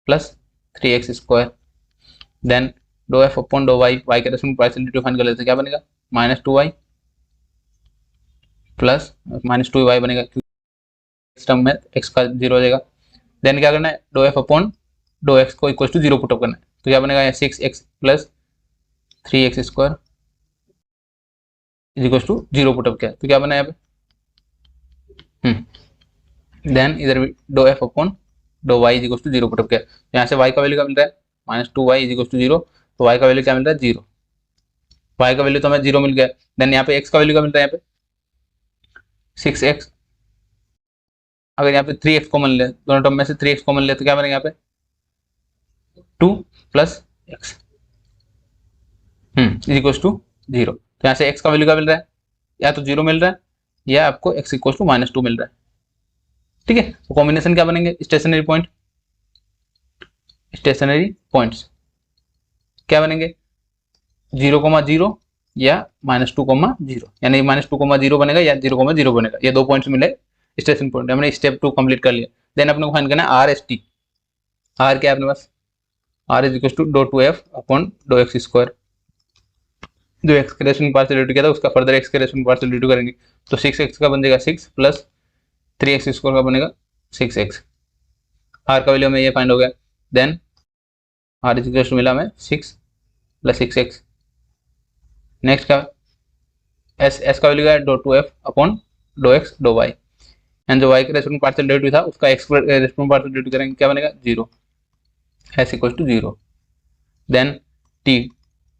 plus 3x square. Then dough f upon dough y, y के रेस्पेक्ट में पार्शियल डेरिवेटिव फाइंड कर लेते हैं, क्या बनेगा -2y प्लस -2y बनेगा, टर्म में x का 0 हो जाएगा। देन क्या करना है, dough f upon dough x को इक्वल टू 0 पुटअप करना है, तो क्या बनेगा 6x plus 3x square is equal to 0 put up किया, तो क्या बना यहाँ पे। देन इधर भी do f upon dough y is equal to 0 put up किया, यहाँ से y का वैल्यू क्या मिल रहा है -2y इज इक्वल टू 0, तो y का वैल्यू क्या मिल रहा है 0, y का वैल्यू तो हमें 0 मिल गया। देन यहाँ पे x का वैल्यू क्या मिल रहा है, यहाँ पे 6x, अगर यहाँ पे 3x कॉमन ले, दोनों टर्म में से 3x कॉमन ले तो क्या बनेगा यहाँ पे 2 plus x is equal to 0। तो यहाँ से x का वैल्यू क्या मिल रहा है, या तो 0 मिल रहा है या आपको x इक्वल टू -2 मिल रहा है। ठीक है, तो कॉम्बिनेशन क्या बनेंगे, स्टेशनरी पॉइंट्स क्या बनेंगे 0,0 या -2,0, यानी -2,0 बनेगा या 0,0 बनेगा, ये दो पॉइंट्स मिले स्टेशन पॉइंट। हमने स्टेप 2 कंप्लीट कर लिया। देन अपने को फाइंड करना है आर एस टी। आर क्या है अपने पास, r is equal to do two f upon dough x square, जो एक्स के रेशनल पार्शियल डेरिवेटिव किया था उसका फर्दर एक्स के रेशनल पार्शियल डेरिवेटिव करेंगे, तो 6x का बन जाएगा 6 प्लस 3x स्क्वायर का बनेगा 6x। आर का वैल्यू हमें ये फाइंड हो गया। Then r is equal to मिला हमें 6 प्लस 6x। नेक्स्ट का एस का वैल्यू क्या है dough two f upon dough x dough y, and जो वाई के रेस्पेक्ट में पार्शियल डेरिवेटिव था उसका एक्स के रेस्पेक्ट में पार्शियल डेरिवेटिव करेंगे, क्या बनेगा 0, s equal to 0। Then t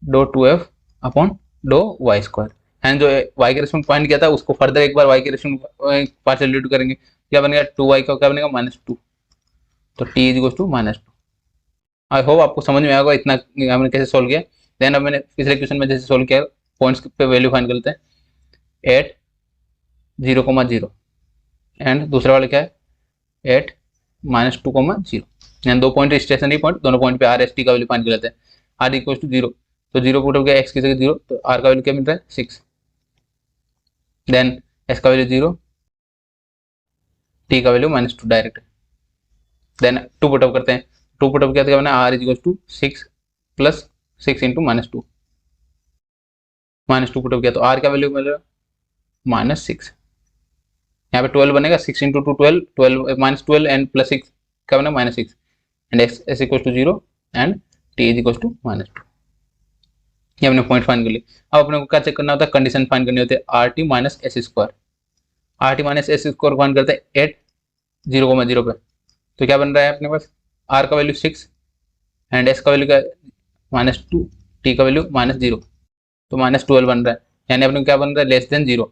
do two f upon dough y square, and जो वाई के रेस्पेक्ट में फाइंड किया था उसको फर्दर एक बार वाई के रेस्पेक्ट में पार्शियल डेरिवेटिव करेंगे, क्या बनेगा 2y का क्या बनेगा -2, तो t is equal to -2। I hope आपको समझ में आएगा इतना हमने कैसे सोल्व किया। देन अब मैंने पिछले क्वेश्चन में जैसे सोल्व किया, पॉइंट्स पे वैल्यू फाइंड करते हैं, 8 0,0 एंड दूसरा वाला क्या है 8 -2,0, यानी दो पॉइंट स्टेशनरी पॉइंट, दोनों पॉइंट पे आर एस टी का वैल्यू फाइंड कर लेते हैं। आर इक्वल टू 0, तो 0 पुट हो गया एक्स की जगह 0, तो आर का वैल्यू क्या मिल रहा है 6। देन एस का वैल्यू 0, टी का वैल्यू -2 डायरेक्ट। देन 2 पुटअप करते हैं, 2 पुटअप किया तो r is equal to 6 plus 6 into -2, -2 put up किया तो आर का वैल्यू मिलेगा -6। यहाँ पे 12 बनेगा, 6 इंटू 2 12, 12 एंड प्लस 6 क्या बना -6, and s equal to 0 and t is equal to -2। ये हमने पॉइंट फाइंड कर लिया। अब अपने को क्या चेक करना होता है, कंडीशन फाइंड करनी होती है, r t minus s square. Are t minus s square find करते हैं 8 0,0 पे, तो क्या बन रहा है अपने पास आर का वैल्यू 6 एंड एस का वैल्यू क्या -2, टी का वैल्यू -0, तो -12 बन रहा है, यानी अपने को क्या बन रहा है less than 0।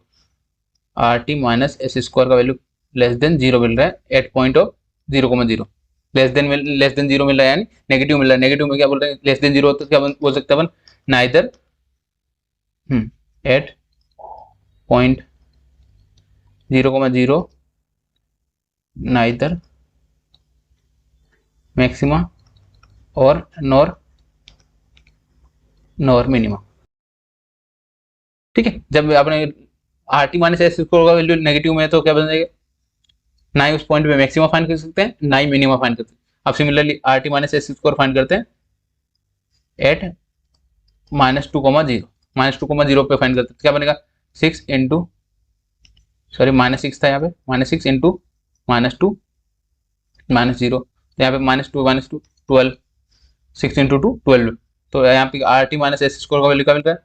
Are t minus s square का वैल्यू लेस देन 0 मिल रहा है, 8.0,0 लेस देन 0 मिल रहा है, यानी नेगेटिव मिल रहा है। नेगेटिव में क्या बोल रहे हैं, लेस देन 0 तो क्या बोल सकते हैं अपन, नाइदर 8.0,0 नाइदर मैक्सिमा और नॉर मिनिमा। ठीक है, जब आपने are t minus s square का वैल्यू नेगेटिव में है तो क्या बन जाएगा, ना ही उस पॉइंट पे मैक्सिमा फाइंड कर सकते हैं ना ही मिनिमा फाइंड कर सकते हैं। अब similarly R t minus s square find करते हैं 8 -2,0, -2,0 पे फाइंड करते हैं, क्या बनेगा 6 इंटू सॉरी -6 था यहाँ पे, -6 इंटू -2 -0, यहाँ पे -2 12, 6 इंटू 2 12, तो यहाँ पे are t minus s square का वैल्यू क्या मिल रहा है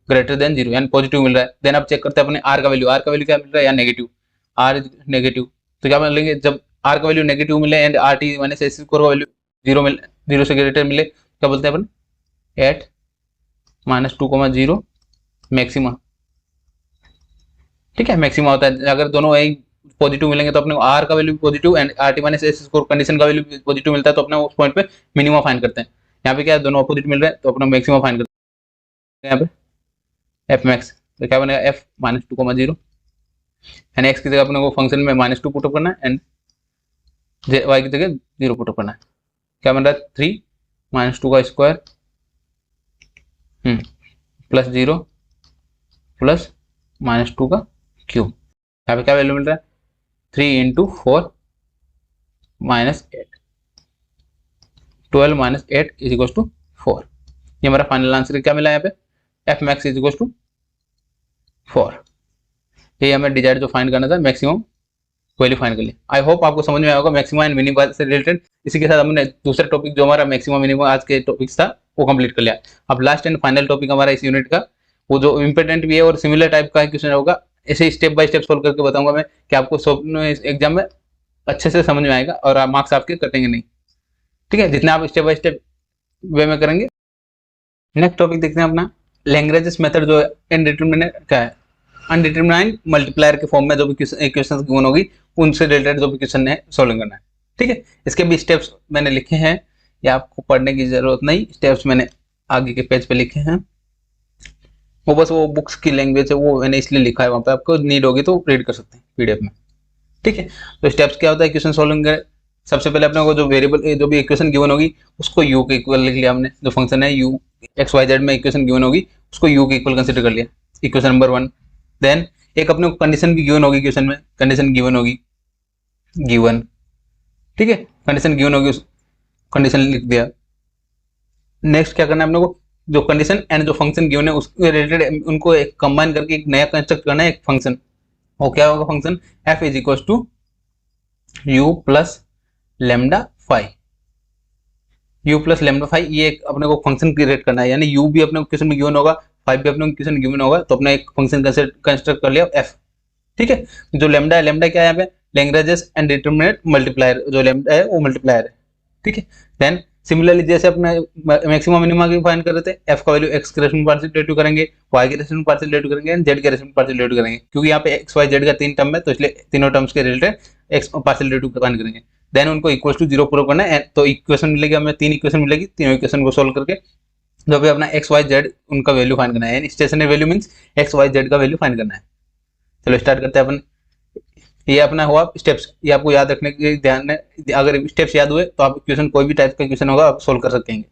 ग्रेटर देन 0, यानी पॉजिटिव मिल रहा है। देन अब चेक करते हैं अपने आर का वैल्यू, क्या मिल रहा है या नेगेटिव, आर नेगेटिव, तो क्या बोलेंगे जब आर का वैल्यू नेगेटिव मिले and are t minus s square का वैल्यू 0 से ग्रेटर मिले, क्या बोलते हैं अपन 8 -2,0 मैक्सिमा। ठीक है, मैक्सिमा होता है अगर दोनों यही पॉजिटिव मिलेंगे तो अपने को आर का value positive and are t minus s square condition का वैल्यू पॉजिटिव मिलता है, तो अपने उस पॉइंट पे मिनिमा फाइंड करते हैं। यहाँ पे क्या है दोनों अपोजिट मिल रहे हैं तो अपना मैक्सिमा फाइंड करते हैं, यहाँ पे एफ मैक्स, तो क्या बनेगा एफ -2,0 एंड एक्स की जगह अपने को फंक्शन में -2 पुटअप करना है एंड वाई की जगह 0 पुटअप करना है, क्या बन रहा है 3 -2 का स्क्वायर प्लस 0 प्लस -2 का क्यूब। यहाँ पे क्या वैल्यू मिल रहा है 3 इंटू 4 -8 12 -8 इज इक्वल टू 4। ये हमारा फाइनल आंसर क्या मिला यहाँ पे f max is equal to 4। ये हमें डिजायर जो फाइंड करना था मैक्सिमम वैल्यू फाइंड कर लिया। आई होप आपको समझ में आया होगा मैक्सिमम एंड मिनिमम से रिलेटेड। इसी के साथ हमने दूसरा टॉपिक जो हमारा मैक्सिमम मिनिमम आज के टॉपिक्स था वो कंप्लीट कर लिया। अब लास्ट एंड फाइनल टॉपिक हमारा इस यूनिट का वो जो इंपॉर्टेंट भी है और सिमिलर टाइप का क्वेश्चन होगा, ऐसे स्टेप बाय स्टेप सोल्व करके बताऊंगा मैं कि आपको एग्जाम में अच्छे से समझ में आएगा और आप मार्क्स आपके कटेंगे नहीं। ठीक है, जितना आप स्टेप बाय स्टेप वे में करेंगे। नेक्स्ट टॉपिक देखते हैं अपना लैग्रेंज मेथड जो इनडिटरमिनेट क्या है अनडिटरमाइंड मल्टीप्लायर के फॉर्म में जो भी इक्वेशन गिवन होगी उनसे रिलेटेड जो भी क्वेश्चन है सॉल्व करना है। ठीक है, इसके भी स्टेप्स मैंने लिखे हैं, या आपको पढ़ने की जरूरत नहीं, स्टेप्स मैंने आगे के पेज पे लिखे हैं। वो बस वो बुक्स की लैंग्वेज है वो मैंने इसलिए लिखा है, वहाँ पे आपको नीड होगी तो रीड कर सकते हैं पीडीएफ में। ठीक है, तो स्टेप्स क्या होता है इक्वेशन सॉल्विंग का। सबसे पहले अपने को जो वेरिएबल जो भी इक्वेशन गिवन होगी उसको u के इक्वल लिख लिया हमने। जो फंक्शन है u xyz में इक्वेशन गिवन होगी उसको u के इक्वल कंसीडर कर लिया, इक्वेशन नंबर 1। देन एक अपने को कंडीशन भी गिवन होगी, क्वेश्चन में कंडीशन गिवन होगी गिवन। ठीक है, कंडीशन गिवन होगी, उस कंडीशन लिख दिया। नेक्स्ट क्या करना है अपने को जो कंडीशन एंड जो फंक्शन गिवन है उसके रिलेटेड उनको एक कंबाइन करके एक नया कंस्ट्रक्ट करना है एक फंक्शन। वो क्या होगा function f is equal to u plus lambda phi. u plus lambda phi ये एक अपने को फंक्शन क्रिएट करना है, यानी u भी अपने को क्वेश्चन में गिवन होगा, फाइव भी अपने को क्वेश्चन गिवन होगा, तो अपना एक फंक्शन कंस्ट्रक्ट कर लिया f। ठीक है, जो लेमडा है, लेमडा क्या है यहाँ पे लैग्रेंज एंड डिटरमिनेट मल्टीप्लायर, जो लेमडा है वो मल्टीप्लायर है। ठीक है, देन सिमिलरली जैसे अपने मैक्सिमम मिनिमम की फाइंड कर रहे थे, f का वैल्यू x के रेस्पेक्ट में पार्शियल डेरिवेटिव करेंगे, y के रेस्पेक्ट में पार्शियल डेरिवेटिव करेंगे एंड z के रेस्पेक्ट में पार्शियल डेरिवेटिव करेंगे, क्योंकि यहाँ पे x y z का 3 टर्म है तो इसलिए तीनों टर्म्स के related x partial derivative find करेंगे। देन उनको इक्वल टू 0 प्रूव करना है, तो इक्वेशन मिलेगी हमें, 3 इक्वेशन मिलेगी, तीनों इक्वेशन को सोल्व करके जो भी अपना x y z उनका वैल्यू फाइंड करना है, stationary value means x y z का वैल्यू फाइंड करना है। चलो स्टार्ट करते हैं अपन। ये अपना हुआ स्टेप्स, ये आपको याद रखने के ध्यान है, अगर स्टेप्स याद हुए तो आप क्वेश्चन कोई भी टाइप का क्वेश्चन होगा आप सोल्व कर सकेंगे।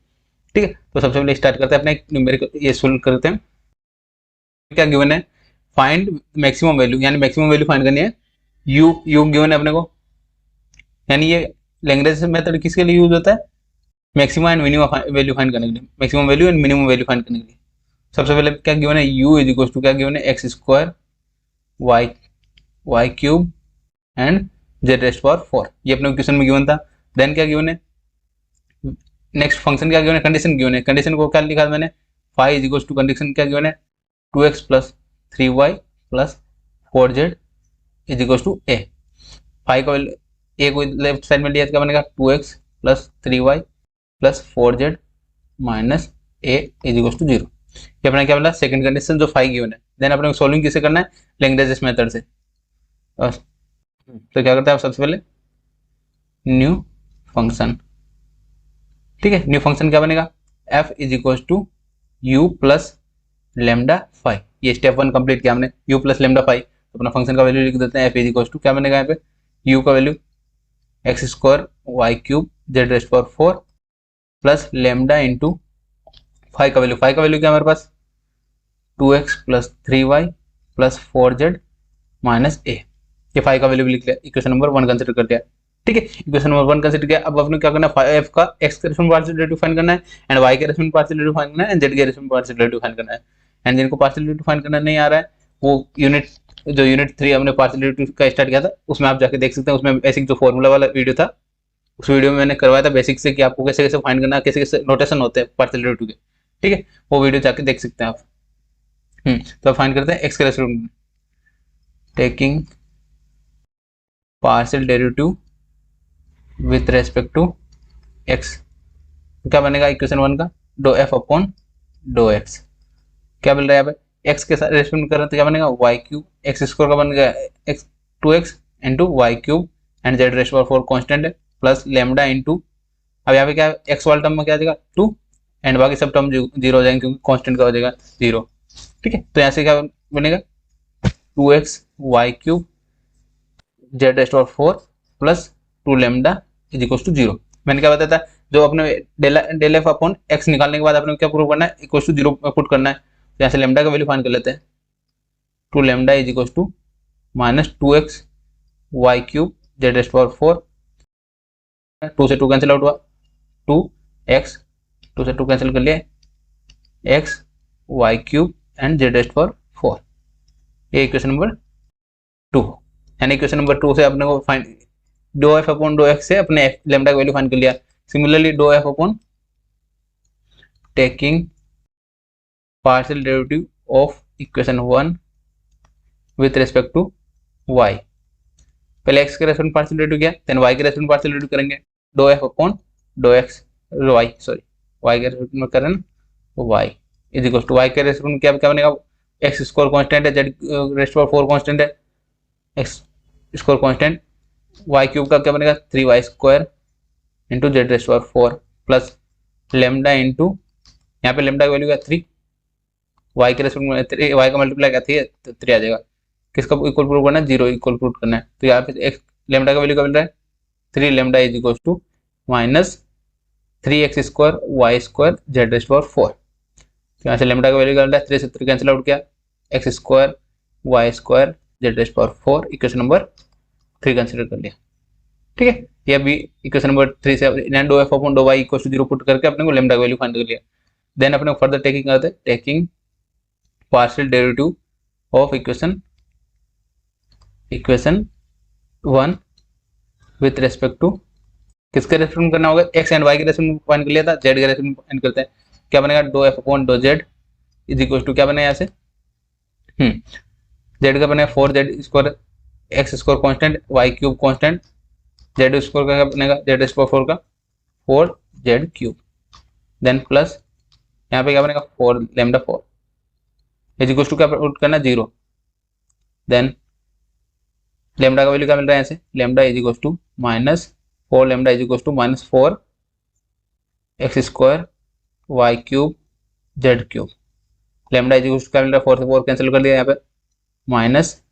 ठीक है, तो सबसे पहले स्टार्ट करते हैं अपने न्यूमेरिकल ये सोल्व करते हैं। क्या गिवन है फाइंड मैक्सिमम वैल्यू, यानी मैक्सिमम वैल्यू फाइंड करनी है। u गिवन है अपने को, यानी ये लैग्रेंज मेथड किसके लिए यूज होता है maximum and minimum value find करने के लिए, maximum value and minimum value find करने के लिए। सबसे पहले क्या गिवन है u इज इक्वल टू क्या गिवन है x square y cube and z rest power 4, ये अपने क्वेश्चन में गिवन था। देन क्या गिवन है नेक्स्ट फंक्शन क्या गिवन है कंडीशन गिवन है, कंडीशन को क्या लिखा मैंने phi is equal to condition क्या गिवन है 2x plus 3y plus 4z is equal to a। Phi का a को लेफ्ट साइड में लिया क्या बनेगा 2x plus 3y plus 4z minus a is equal to 0। ये अपना क्या बोला सेकंड कंडीशन जो फाई गिवन है। देन अपने सोल्विंग किसे करना है लैग्रेंज मेथड से। तो क्या करते हैं आप सबसे पहले न्यू फंक्शन। ठीक है, न्यू फंक्शन क्या बनेगा f is equal to u plus lambda phi. ये स्टेप 1 कंप्लीट किया हमने, u प्लस लेमडा फाई, तो अपना फंक्शन का वैल्यू लिख देते हैं f इज इक्वल टू क्या बनेगा यहाँ पे u का value x square y cube z raised power 4 plus lambda into phi का वैल्यू क्या हमारे पास 2x plus 3y plus 4z minus a। ये फाई का वैल्यू भी लिख लिया, इक्वेशन नंबर 1 कंसीडर कर लिया। ठीक है, इक्वेशन नंबर 1 कंसीडर किया। अब अपने क्या करना है f का x के रेस्पेक्ट में पार्शियल डेरिवेटिव फाइंड करना है एंड y के रेस्पेक्ट में पार्शियल डेरिवेटिव फाइंड करना है एंड z के रेस्पेक्ट में पार्शियल डेरिवेटिव फाइंड करना है। एंड जिनको पार्शियल डेरिवेटिव फाइंड करना नहीं आ रहा है वो यूनिट 3 हमने पार्शियल डेरिवेटिव का स्टार्ट किया था, उसमें आप जाके देख सकते हैं। उसमें बेसिक जो फॉर्मूला वाला वीडियो था उस वीडियो में मैंने करवाया था बेसिक से कि आपको कैसे कैसे फाइंड करना है, कैसे कैसे नोटेशन होते हैं पार्शियल डेरिवेटिव के। ठीक है, वो वीडियो जाके देख सकते हैं आप। तो फाइंड करते हैं एक्स के रेस्पेक्ट में taking partial derivative with respect to x. क्या बनेगा इक्वेशन 1 का do f upon dough x. क्या मिल रहा है यहाँ पे एक्स के साथ रेस्पेक्ट कर रहे हैं तो क्या बनेगा वाई क्यूब, एक्स स्क्वायर का बन गया x 2x into y cube and z raised power 4 constant है प्लस लेमडा इंटू, अब यहाँ पे क्या एक्स वाला टर्म में क्या आ जाएगा 2 एंड बाकी सब टर्म 0 हो जाएंगे क्योंकि कांस्टेंट का हो जाएगा 0। ठीक है, तो यहाँ से क्या बनेगा 2x y cube z raised power 4 plus 2 lambda is equal to 0। मैंने क्या बताया था जो अपने डेल एफ अपॉन एक्स निकालने के बाद अपने क्या प्रूव करना है इक्वल टू 0 पुट करना है। यहाँ से लेमडा का वैल्यू फाइंड कर लेते हैं। 2 lambda is equal to minus 2x y cube z raised power 4, 2 से 2 कैंसिल आउट हुआ, 2x 2 से 2 कैंसिल कर लिया, x y cube and z raised power 4। ये इक्वेशन नंबर 2। यानी इक्वेशन नंबर 2 से अपने को find do f upon dough x से अपने लेमडा का वैल्यू फाइंड कर लिया। Similarly do f upon taking partial derivative of equation 1 with respect to y, पहले x के रेस्पेक्ट में पार्शियल डेरिवेटिव किया, देन y के रेस्पेक्ट में पार्शियल डेरिवेटिव करेंगे, do f upon dough x y, sorry y के रेस्पेक्ट में करें y is equal to y के रेस्पेक्ट में क्या बनेगा, x स्क्वायर कांस्टेंट है, z रेस्ट पावर 4 कांस्टेंट है, x square constant, y cube का क्या बनेगा 3y square into Z raised power 4 plus lambda into यहाँ पे लेमडा की वैल्यू क्या 3, y के रेस्पेक्ट में 3, y का मल्टीप्लाई क्या 3 है तो 3 आ जाएगा। किसका इक्वल प्रूव करना है, 0 इक्वल प्रूव करना है। तो यहाँ पे x लेमडा का वैल्यू क्या मिल रहा है 3 lambda is equal to minus 3x square y square z raised power 4। तो यहाँ से लेमडा का वैल्यू क्या मिल रहा है 3 से 3 कैंसिल आउट किया, x square y square z raised power 4 equation number 3 consider कर लिया। ठीक है, ये अभी इक्वेशन नंबर 3 से do f upon dough y equal to 0 put करके अपने को लेमडा का वैल्यू फाइंड कर लिया। देन अपने को फर्दर टेकिंग करते हैं, taking partial derivative of equation 1 with respect to किसके रेस्पेक्ट में करना होगा, x एंड y के रेस्पेक्ट में फाइंड कर लिया था, z के रेस्पेक्ट में फाइंड करते हैं। क्या बनेगा do f upon do z is equal to क्या बनेगा यहाँ से z का बनेगा 4z square x square constant y cube constant z square का क्या बनेगा z रेस्ट पावर 4 का 4z क्यूब, देन प्लस यहाँ पे क्या बनेगा 4 लेमडा 4 इज इक्वल टू क्या पुट करना 0, देन लेमडा का वैल्यू क्या मिल रहा है यहाँ से, lambda is equal to minus 4 lambda is equal to minus 4 x square y cube z cube, lambda is equal to क्या मिल रहा है 4 से 4 कैंसिल कर दिया यहाँ पे, minus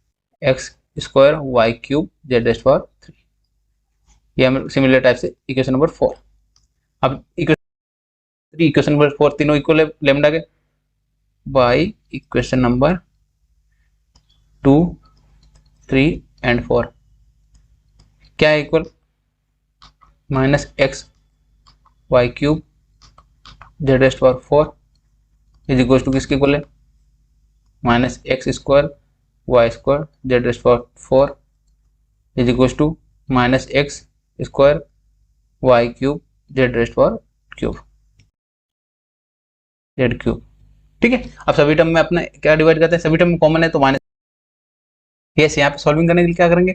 x square y cube z raised power 3। ये हम सिमिलर टाइप से इक्वेशन नंबर 4। अब इक्वेशन नंबर 4 तीनों इक्वल है लेमडा के, बाई इक्वेशन नंबर 2, 3 एंड 4 क्या है equal, minus x y cube z raised power 4 is equal to किसके इक्वल है, minus x square y square z raised power 4 is equal to minus x square y cube z raised power cube z cube. ठीक है, अब सभी term में अपना क्या divide करते हैं, सभी टर्म में कॉमन है तो माइनस, यस यहाँ पे सॉल्विंग करने के लिए क्या करेंगे,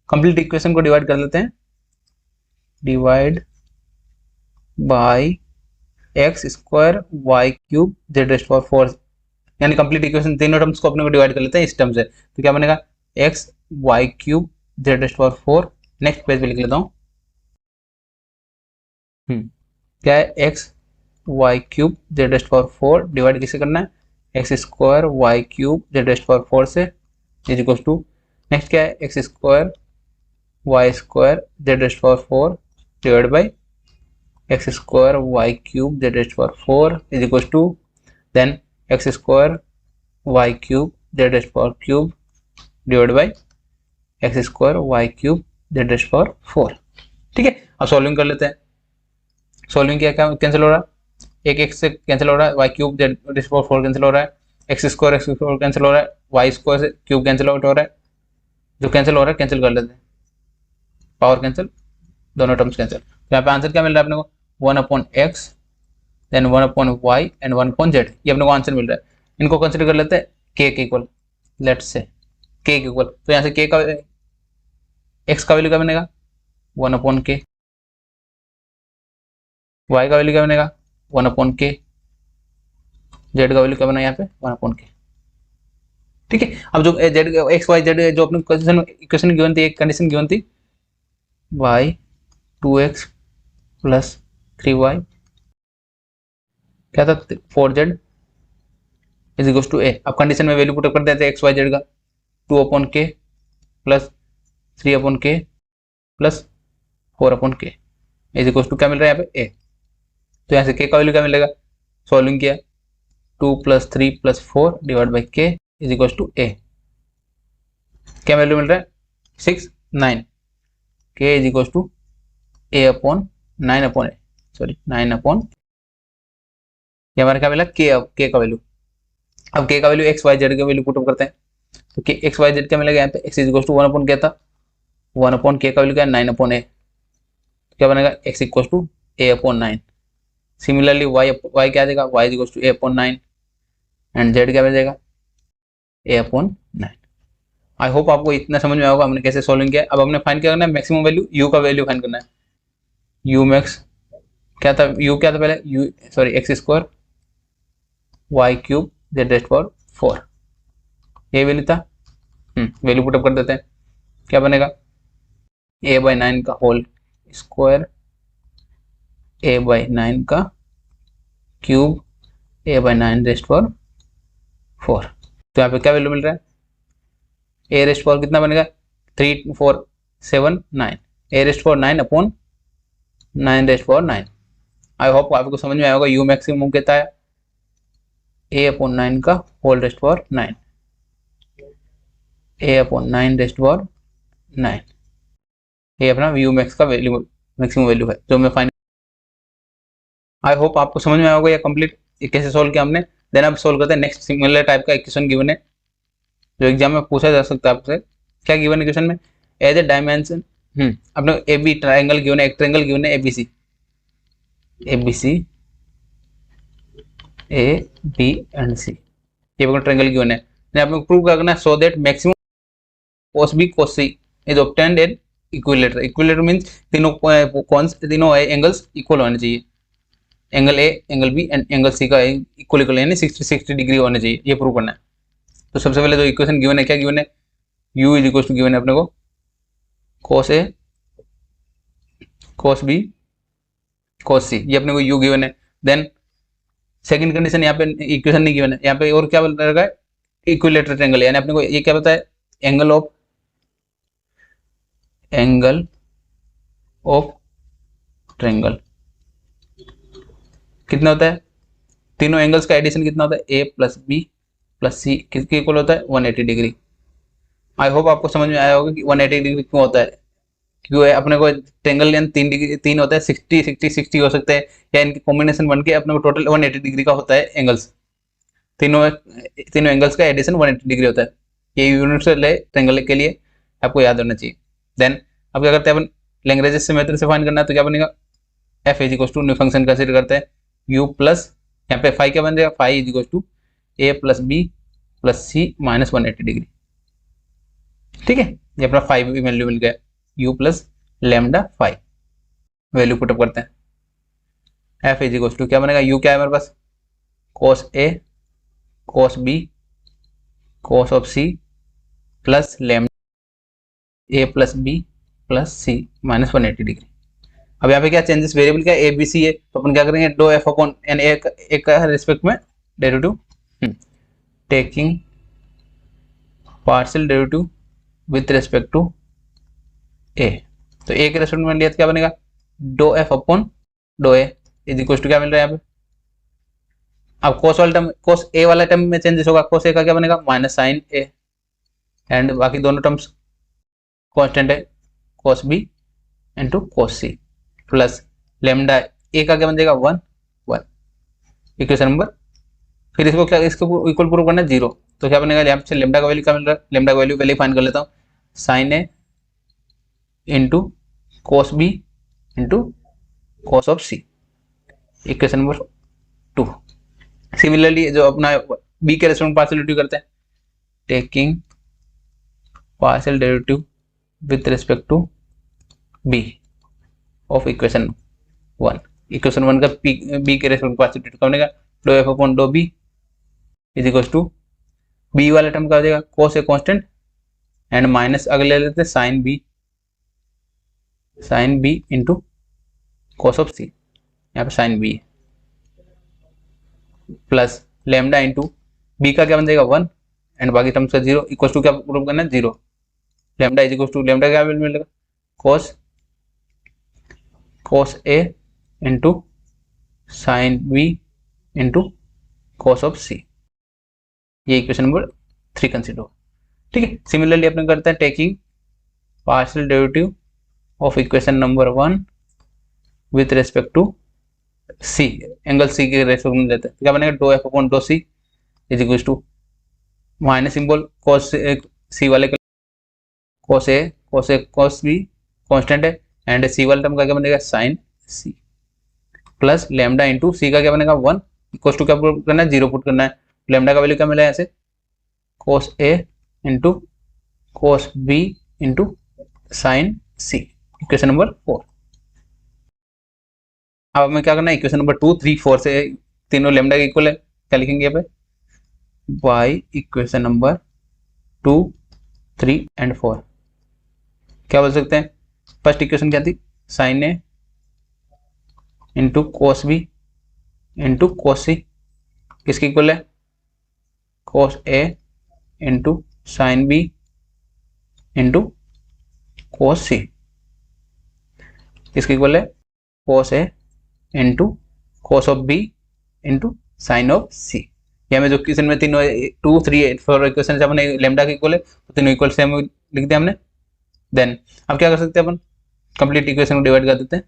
कंप्लीट इक्वेशन को डिवाइड कर लेते हैं, divide by x square y cube z raised power 4, यानी कंप्लीट इक्वेशन तीनों टर्म्स को अपने को डिवाइड कर लेते हैं इस टर्म से। तो क्या बनेगा x y cube z raised power 4, next page पे लिख लेता हूँ, क्या है x y cube z raised power 4 divide किसे करना है, x square y cube z raised power 4 से इज इक्वल टू, नेक्स्ट क्या है x square y square z raised power 4 divide by x square y cube z raised power 4 is equal to, then x square y cube z raised power cube divide by x square y cube z raised power 4। ठीक है, अब solving कर लेते हैं। Solving क्या क्या cancel हो रहा है, एक एक्स से कैंसिल हो रहा है, y cube z raised power 4 cancel हो रहा है, एक्स स्क्वायर कैंसिल हो रहा है, वाई स्क्वायर से क्यूब कैंसिल आउट हो रहा है, जो कैंसिल हो रहा है कैंसिल कर लेते हैं, पावर कैंसिल, दोनों टर्म्स कैंसिल। तो यहाँ पे आंसर क्या मिल रहा है अपने को 1 upon x then 1 upon y and 1 upon z, ये अपने को आंसर मिल रहा है। इनको कंसिडर कर लेते हैं के इक्वल, लेट्स से के इक्वल, तो यहाँ से के का एक्स का वैल्यू क्या बनेगा 1 अपॉन के, वाई का वैल्यू क्या बनेगा 1 अपॉन के, जेड का वैल्यू क्या बना यहाँ पे 1 अपॉन के। ठीक है, अब जो जेड एक्स वाई जेड जो अपने इक्वेशन गिवन थी, एक कंडीशन गिवन थी y 2x प्लस 3y क्या था 4z इज इक्वल टू ए। अब कंडीशन में वैल्यू पुट कर देते हैं एक्स वाई जेड का, 2 अपॉन के प्लस 3 अपॉन के प्लस 4 अपॉन के इज इक्वल टू क्या मिल रहा है यहाँ पे ए। तो यहाँ से के का वैल्यू क्या मिलेगा, सॉल्विंग किया 2 + 3 + 4 divide by k is equal to a। क्या वैल्यू मिल रहा है? 6 9। k is equal to a upon 9 upon a, sorry 9 upon, ये हमारा क्या मिला? k का वैल्यू। अब k का वैल्यू x y z का वैल्यू पुट अप करते हैं, तो k x y z क्या मिलेगा यहाँ पे? x is equal to 1 upon क्या था? 1 अपॉन k का वैल्यू क्या है? 9 अपॉन ए। क्या बनेगा? x equal to a upon 9। Similarly y क्या आ जाएगा? y is equal to a upon 9 and z क्या बन जाएगा? a upon 9। आई होप आपको इतना समझ में होगा हमने कैसे सॉल्विंग किया। अब हमने फाइंड क्या करना है? मैक्सिमम वैल्यू u का वैल्यू फाइंड करना है। u मैक्स क्या था? u क्या था पहले? u sorry x square y cube z rest power 4, ये वैल्यू था। वैल्यू पुट अप कर देते हैं, क्या बनेगा? a बाई 9 का होल स्क्वायर a बाई 9 का cube a by 9 raised power 4। तो यहाँ पे क्या वैल्यू मिल रहा है? a रेस्ट पावर कितना बनेगा? 3 4 7 9, a raised power 9 upon 9 raised power 9। I hope आपको समझ में आया होगा। u मैक्सिमम कितना है? a अपॉन 9 का whole raised power 9, a upon 9 raised power 9, ये अपना u मैक्स का वैल्यू, मैक्सिमम वैल्यू है जो मैं फाइंड। आई होप आपको समझ में आया होगा। ये कंप्लीट कैसे सोल्व किया हमने। देन अब सोल्व करते हैं नेक्स्ट सिमिलर टाइप का इक्वेशन गिवन है जो एग्जाम में पूछा जा सकता है आपसे। क्या गिवन है क्वेश्चन में? एज ए डायमेंशन, अपने ए बी ट्राइंगल गिवन है, एक ट्राइंगल गिवन है ABC, A B and C, ये ट्राइंगल गिवन है। आपने प्रूव करना है so that maximum cos b cos c is obtained in equilateral. Equilateral means तीनों एंगल्स इक्वल होने चाहिए। Angle A, angle B and angle C का इक्वल यानी 60 डिग्री होने चाहिए, ये प्रूव करना है। तो सबसे पहले जो इक्वेशन गिवन है, क्या गिवन है? u is equal to given है अपने को cos a cos b cos c, ये अपने को u गिवन है। देन सेकंड कंडीशन यहाँ पे इक्वेशन नहीं गिवन है, यहाँ पे और क्या बोल रहा है? इक्विलेटर ट्रायंगल, यानी अपने को ये क्या पता है? एंगल ऑफ ट्रायंगल कितना होता है? तीनों एंगल्स का एडिशन कितना होता है? a प्लस बी प्लस सी किसके इक्वल होता है? 180 डिग्री। आई होप आपको समझ में आया होगा कि 180 डिग्री क्यों होता है। क्यों है? अपने को ट्रायंगल यानी 3 डिग्री 3 होता है, 60 60 60 हो सकते हैं, या इनकी कॉम्बिनेशन बन के अपने को टोटल 180 डिग्री का होता है एंगल्स। तीनों एंगल्स का एडिशन 180 डिग्री होता है। ये यूनिवर्सल है ट्रायंगल के लिए, आपको याद होना चाहिए। देन अब क्या करते हैं अपन? लैग्रेंज मेथड से फाइंड करना है, तो क्या बनेगा? f is equal to new function consider करते हैं u प्लस, यहाँ पे फाई क्या बन जाएगा? Phi is equal to a plus B plus C minus 180 degree. ठीक है, ये अपना फाइव वैल्यू मिल गया, u plus lambda five value put up करते हैं। f इज इक्वल टू क्या बनेगा? u क्या है हमारे पास? cos a cos b cos ऑफ c plus lambda a plus b plus C minus 180 degree. अब यहाँ पे क्या चेंजेस? वेरिएबल क्या ए बी सी है, तो अपन क्या करेंगे? डो एफ अपॉन एन, एक का रिस्पेक्ट में derivative, taking partial derivative with respect to a. तो ए के रिस्पेक्ट में लिया तो क्या बनेगा? Do f upon do a is equal to क्या मिल रहा है यहाँ पे? अब कोस वाला टर्म, कोस ए वाला टर्म में चेंजेस होगा, कोस ए का क्या बनेगा? माइनस साइन ए, एंड बाकी दोनों टर्म्स कॉन्स्टेंट है, cos B into cos c plus lambda a का क्या बन जाएगा? 1 1, इक्वेशन नंबर। फिर इसको क्या, इसको इक्वल प्रूव करना है 0, तो क्या बनेगा? यहाँ से लेमडा का वैल्यू क्या मिल रहा है? लेमडा का वैल्यू पहले फाइंड कर लेता हूँ, sine A into cos B into cos of C, equation number 2। Similarly जो अपना बी के रेस्पेक्ट में पार्शियल डेरिवेटिव करते हैं, taking partial derivative with respect to B of equation 1। Equation 1 का बी के रेस्पेक्ट में पार्शियल डेरिवेटिव क्या बनेगा? Do f upon do b is equal to b वाला टर्म का हो जाएगा cos a constant and minus अगले ले लेते हैं sine b into cos of c, यहाँ पे sine b plus lambda into b का क्या बन जाएगा? 1 एंड बाकी टर्म्स का 0, इक्वल टू क्या प्रूव करना है? 0। Lambda is equal to lambda क्या मिलेगा? Cos a into sine b into cos of c. ये इक्वेशन नंबर 3 कंसिडर हो। ठीक है, सिमिलरली अपने करते हैं taking partial derivative of equation number 1 with respect to c, angle c के रेस्पेक्ट में लेते हैं। क्या बनेगा, do f upon do c is equal to minus symbol cos c वाले कॉस ए कॉस बी कांस्टेंट है, एंड सी वाले term का क्या बनेगा, sine c, plus lambda into c का क्या बनेगा 1, इक्वल टू क्या पुट करना है, 0 पुट करना है। लैम्डा का वैल्यू क्या मिला है ऐसे, कॉस ए into cos B into sine c, equation number 4। अब हमें क्या करना है, इक्वेशन नंबर 2, 3, 4 से तीनों लैम्डा के इक्वल है, क्या लिखेंगे यहाँ पे, बाई इक्वेशन नंबर 2, 3 एंड 4। क्या बोल सकते हैं, फर्स्ट इक्वेशन क्या थी, साइन ए into cos B into cos c, किसकी इक्वल है, कॉस ए into sine b into cos c, किसकी इक्वल है, cos A into cos of B into sine of c. ये हमें जो क्वेश्चन में तीनों 2, 3, 4 इक्वेशन हमने लेमडा के इक्वल है, तो तीनों इक्वल से हम लिख दिया हमने। देन अब क्या कर सकते हैं अपन, कंप्लीट इक्वेशन को डिवाइड कर देते हैं,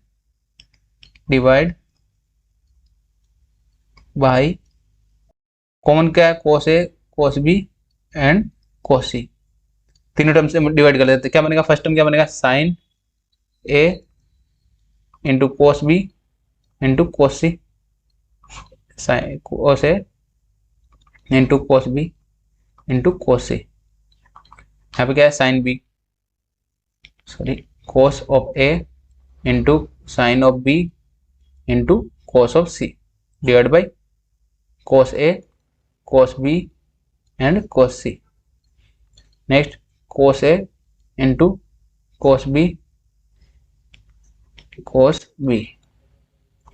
डिवाइड बाई कॉमन क्या है, cos A cos B and cos C, तीनों टर्म से डिवाइड कर देते हैं। क्या बनेगा, फर्स्ट टर्म क्या बनेगा, साइन ए into cos B into cos C, sine cos ए into cos B into cos C, यहाँ पे क्या है, sine B sorry cos of A into sine of B into cos of C, divide by cos A cos B and cos C. Next cos A into cos B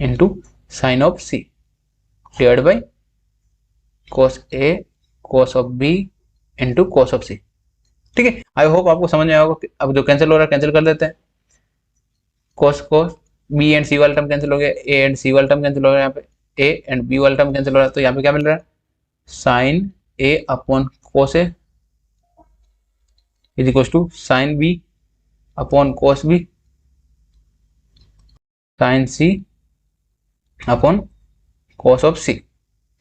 into sine of C, divide by cos A cos of B into cos of C. ठीक है, आई hope आपको समझ में आया होगा। अब जो cancel हो रहा है कैंसिल कर देते हैं, कॉस बी एंड सी वाला टर्म कैंसिल हो गया, ए एंड सी वाला टर्म कैंसिल हो गया, यहाँ पे ए एंड बी वाला टर्म कैंसिल हो रहा है, तो यहाँ पे क्या मिल रहा है, sine A upon cos A is equal to sine B upon cos B sine C upon cos of C.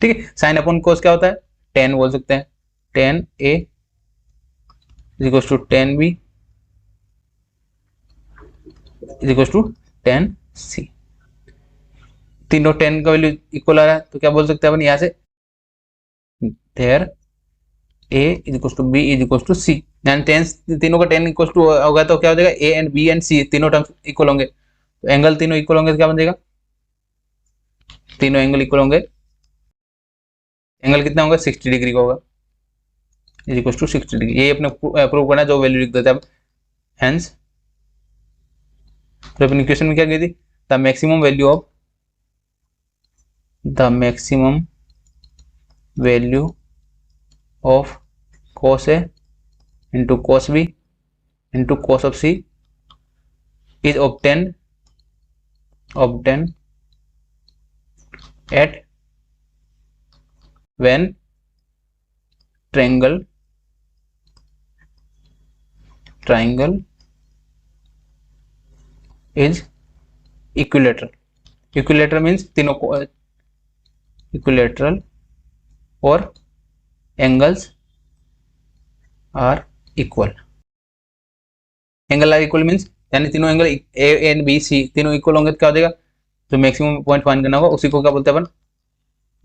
ठीक है, साइन अपॉन कॉस क्या होता है, टेन बोल सकते हैं, tan A is equal to tan B is equal to tan C. तीनों tan का वैल्यू इक्वल आ रहा है, तो क्या बोल सकते हैं अपन यहाँ से, there A is equal to B is equal to C, यानी टेन तीनों का 10 इक्वल टू होगा, तो क्या हो जाएगा, ए एंड बी एंड सी तीनों टर्म्स इक्वल होंगे, तो एंगल तीनों इक्वल होंगे, तो क्या बन जाएगा, तीनों एंगल इक्वल होंगे, एंगल कितना होगा, 60 डिग्री का होगा, इज इक्वल टू 60 डिग्री। ये अपने प्रूव करना है, जो वैल्यू लिख देते हैं अब, हेंस तो अपनी इक्वेशन में क्या गई थी, the maximum value of cos A into cos B into cos of C is obtained at when triangle is equilateral. Equilateral means तीनों equilateral और angles are equal. Angle are equal means यानी तीनों angle A and B C तीनों equal होंगे, तो क्या हो जाएगा, जो मैक्सिमम पॉइंट फाइंड करना होगा उसी को क्या बोलते हैं अपन,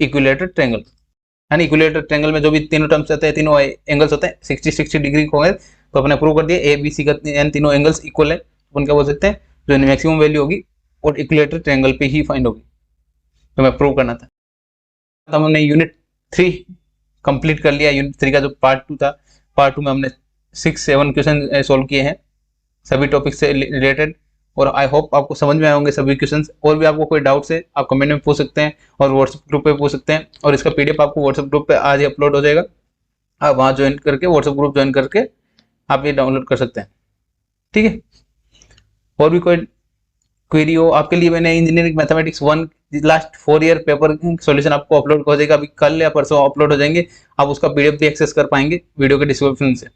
इक्विलेटर ट्रायंगल। यानी इक्विलेटर ट्रायंगल में जो भी तीनों टर्म्स होते हैं, तीनों एंगल्स होते हैं 60 डिग्री होंगे, तो अपने प्रूव कर दिया ए बी सी का यानी तीनों एंगल्स इक्वल है, अपन क्या बोल सकते हैं, जो मैक्सिमम वैल्यू होगी और इक्विलेटर ट्रायंगल पे ही फाइंड होगी, तो मैं प्रूव करना था। तो हमने यूनिट 3 कंप्लीट कर लिया। यूनिट 3 का जो पार्ट 2 था, पार्ट 2 में हमने 6-7 क्वेश्चन सोल्व किए हैं सभी टॉपिक से रिलेटेड, और आई होप आपको समझ में आए होंगे सभी क्वेश्चंस। और भी आपको कोई डाउट्स है आप कमेंट में पूछ सकते हैं और व्हाट्सएप ग्रुप पे पूछ सकते हैं, और इसका पीडीएफ आपको व्हाट्सएप ग्रुप पे आज ही अपलोड हो जाएगा, आप वहाँ ज्वाइन करके व्हाट्सएप ग्रुप ज्वाइन करके आप ये डाउनलोड कर सकते हैं। ठीक है, और भी कोई क्वेरी हो आपके लिए, मैंने engineering mathematics 1 last 4 year paper solution आपको अपलोड हो जाएगा, अभी कल या परसों अपलोड हो जाएंगे, आप उसका पीडीएफ भी एक्सेस कर पाएंगे वीडियो के डिस्क्रिप्शन से।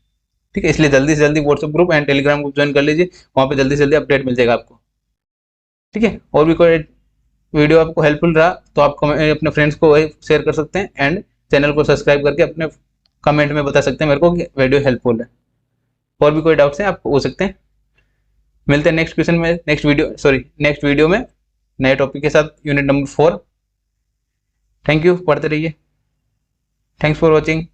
ठीक है, इसलिए जल्दी से जल्दी WhatsApp group and Telegram group join कर लीजिए, वहाँ पे जल्दी से जल्दी अपडेट मिल जाएगा आपको। ठीक है, और भी कोई वीडियो आपको हेल्पफुल रहा तो आप अपने फ्रेंड्स को शेयर कर सकते हैं, एंड चैनल को सब्सक्राइब करके अपने कमेंट में बता सकते हैं मेरे को कि वीडियो हेल्पफुल है। और भी कोई डाउट्स हैं आप हो सकते हैं। मिलते हैं नेक्स्ट क्वेश्चन में, नेक्स्ट वीडियो में नए टॉपिक के साथ, यूनिट नंबर 4। थैंक यू, पढ़ते रहिए। Thanks for watching.